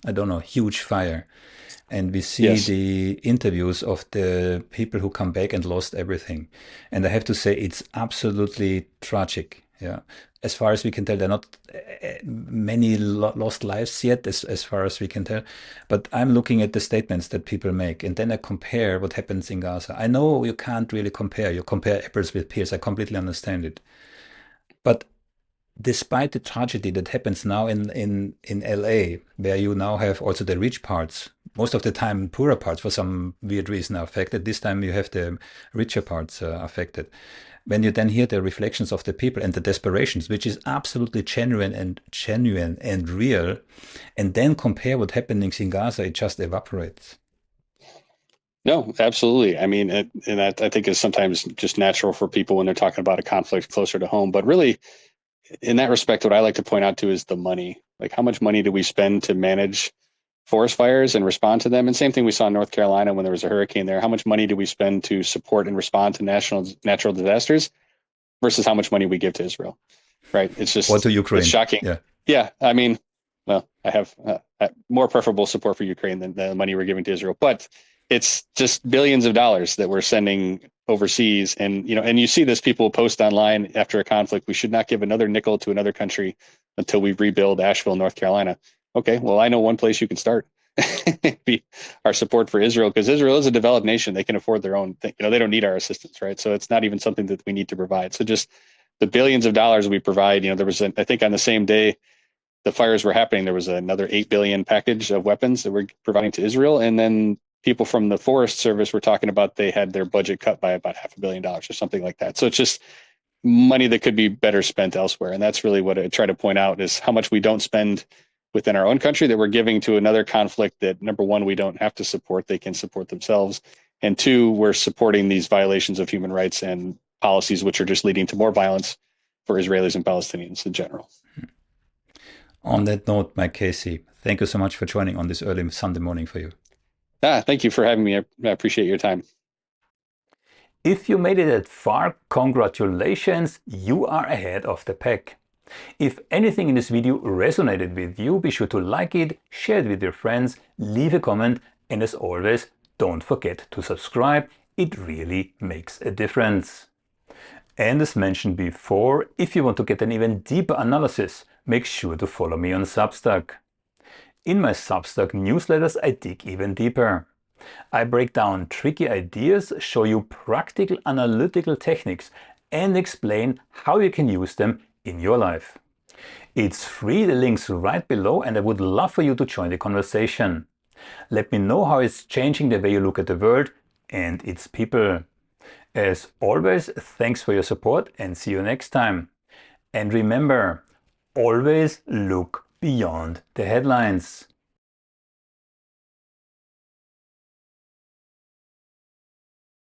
I don't know, huge fire. And we see Yes. the interviews of the people who come back and lost everything. And I have to say, it's absolutely tragic. Yeah. As far as we can tell, there are not many lost lives yet, as far as we can tell. But I'm looking at the statements that people make, and then I compare what happens in Gaza. I know you can't really compare. You compare apples with pears. I completely understand it. But despite the tragedy that happens now in LA, where you now have also the rich parts, most of the time poorer parts for some weird reason are affected. This time you have the richer parts affected. When you then hear the reflections of the people and the desperations, which is absolutely genuine and real, and then compare what happens in Gaza, it just evaporates. No, absolutely. And that I think is sometimes just natural for people when they're talking about a conflict closer to home. But really, in that respect, what I like to point out to is the money. Like, how much money do we spend to manage forest fires and respond to them? And same thing we saw in North Carolina when there was a hurricane there. How much money do we spend to support and respond to natural disasters versus how much money we give to Israel? Right? It's just Or to Ukraine. It's shocking. Yeah. Yeah. Well, I have more preferable support for Ukraine than the money we're giving to Israel, but it's just billions of dollars that we're sending overseas. And you see this, people post online after a conflict, we should not give another nickel to another country until we rebuild Asheville, North Carolina. Okay, well, I know one place you can start. Be our support for Israel, because Israel is a developed nation. They can afford their own thing. They don't need our assistance, right? So it's not even something that we need to provide. So just the billions of dollars we provide, there was, I think on the same day the fires were happening, there was another 8 billion package of weapons that we're providing to Israel. And then people from the Forest Service were talking about they had their budget cut by about $500 million or something like that. So it's just money that could be better spent elsewhere. And that's really what I try to point out, is how much we don't spend within our own country that we're giving to another conflict that, number one, we don't have to support. They can support themselves. And two, we're supporting these violations of human rights and policies, which are just leading to more violence for Israelis and Palestinians in general. On that note, Mike Casey, thank you so much for joining on this early Sunday morning for you. Thank you for having me. I appreciate your time. If you made it that far, congratulations, you are ahead of the pack. If anything in this video resonated with you, be sure to like it, share it with your friends, leave a comment, and as always, don't forget to subscribe. It really makes a difference. And as mentioned before, if you want to get an even deeper analysis, make sure to follow me on Substack. In my Substack newsletters, I dig even deeper. I break down tricky ideas, show you practical analytical techniques, and explain how you can use them in your life. It's free, the link's right below, and I would love for you to join the conversation. Let me know how it's changing the way you look at the world and its people. As always, thanks for your support and see you next time. And remember, always look beyond the headlines.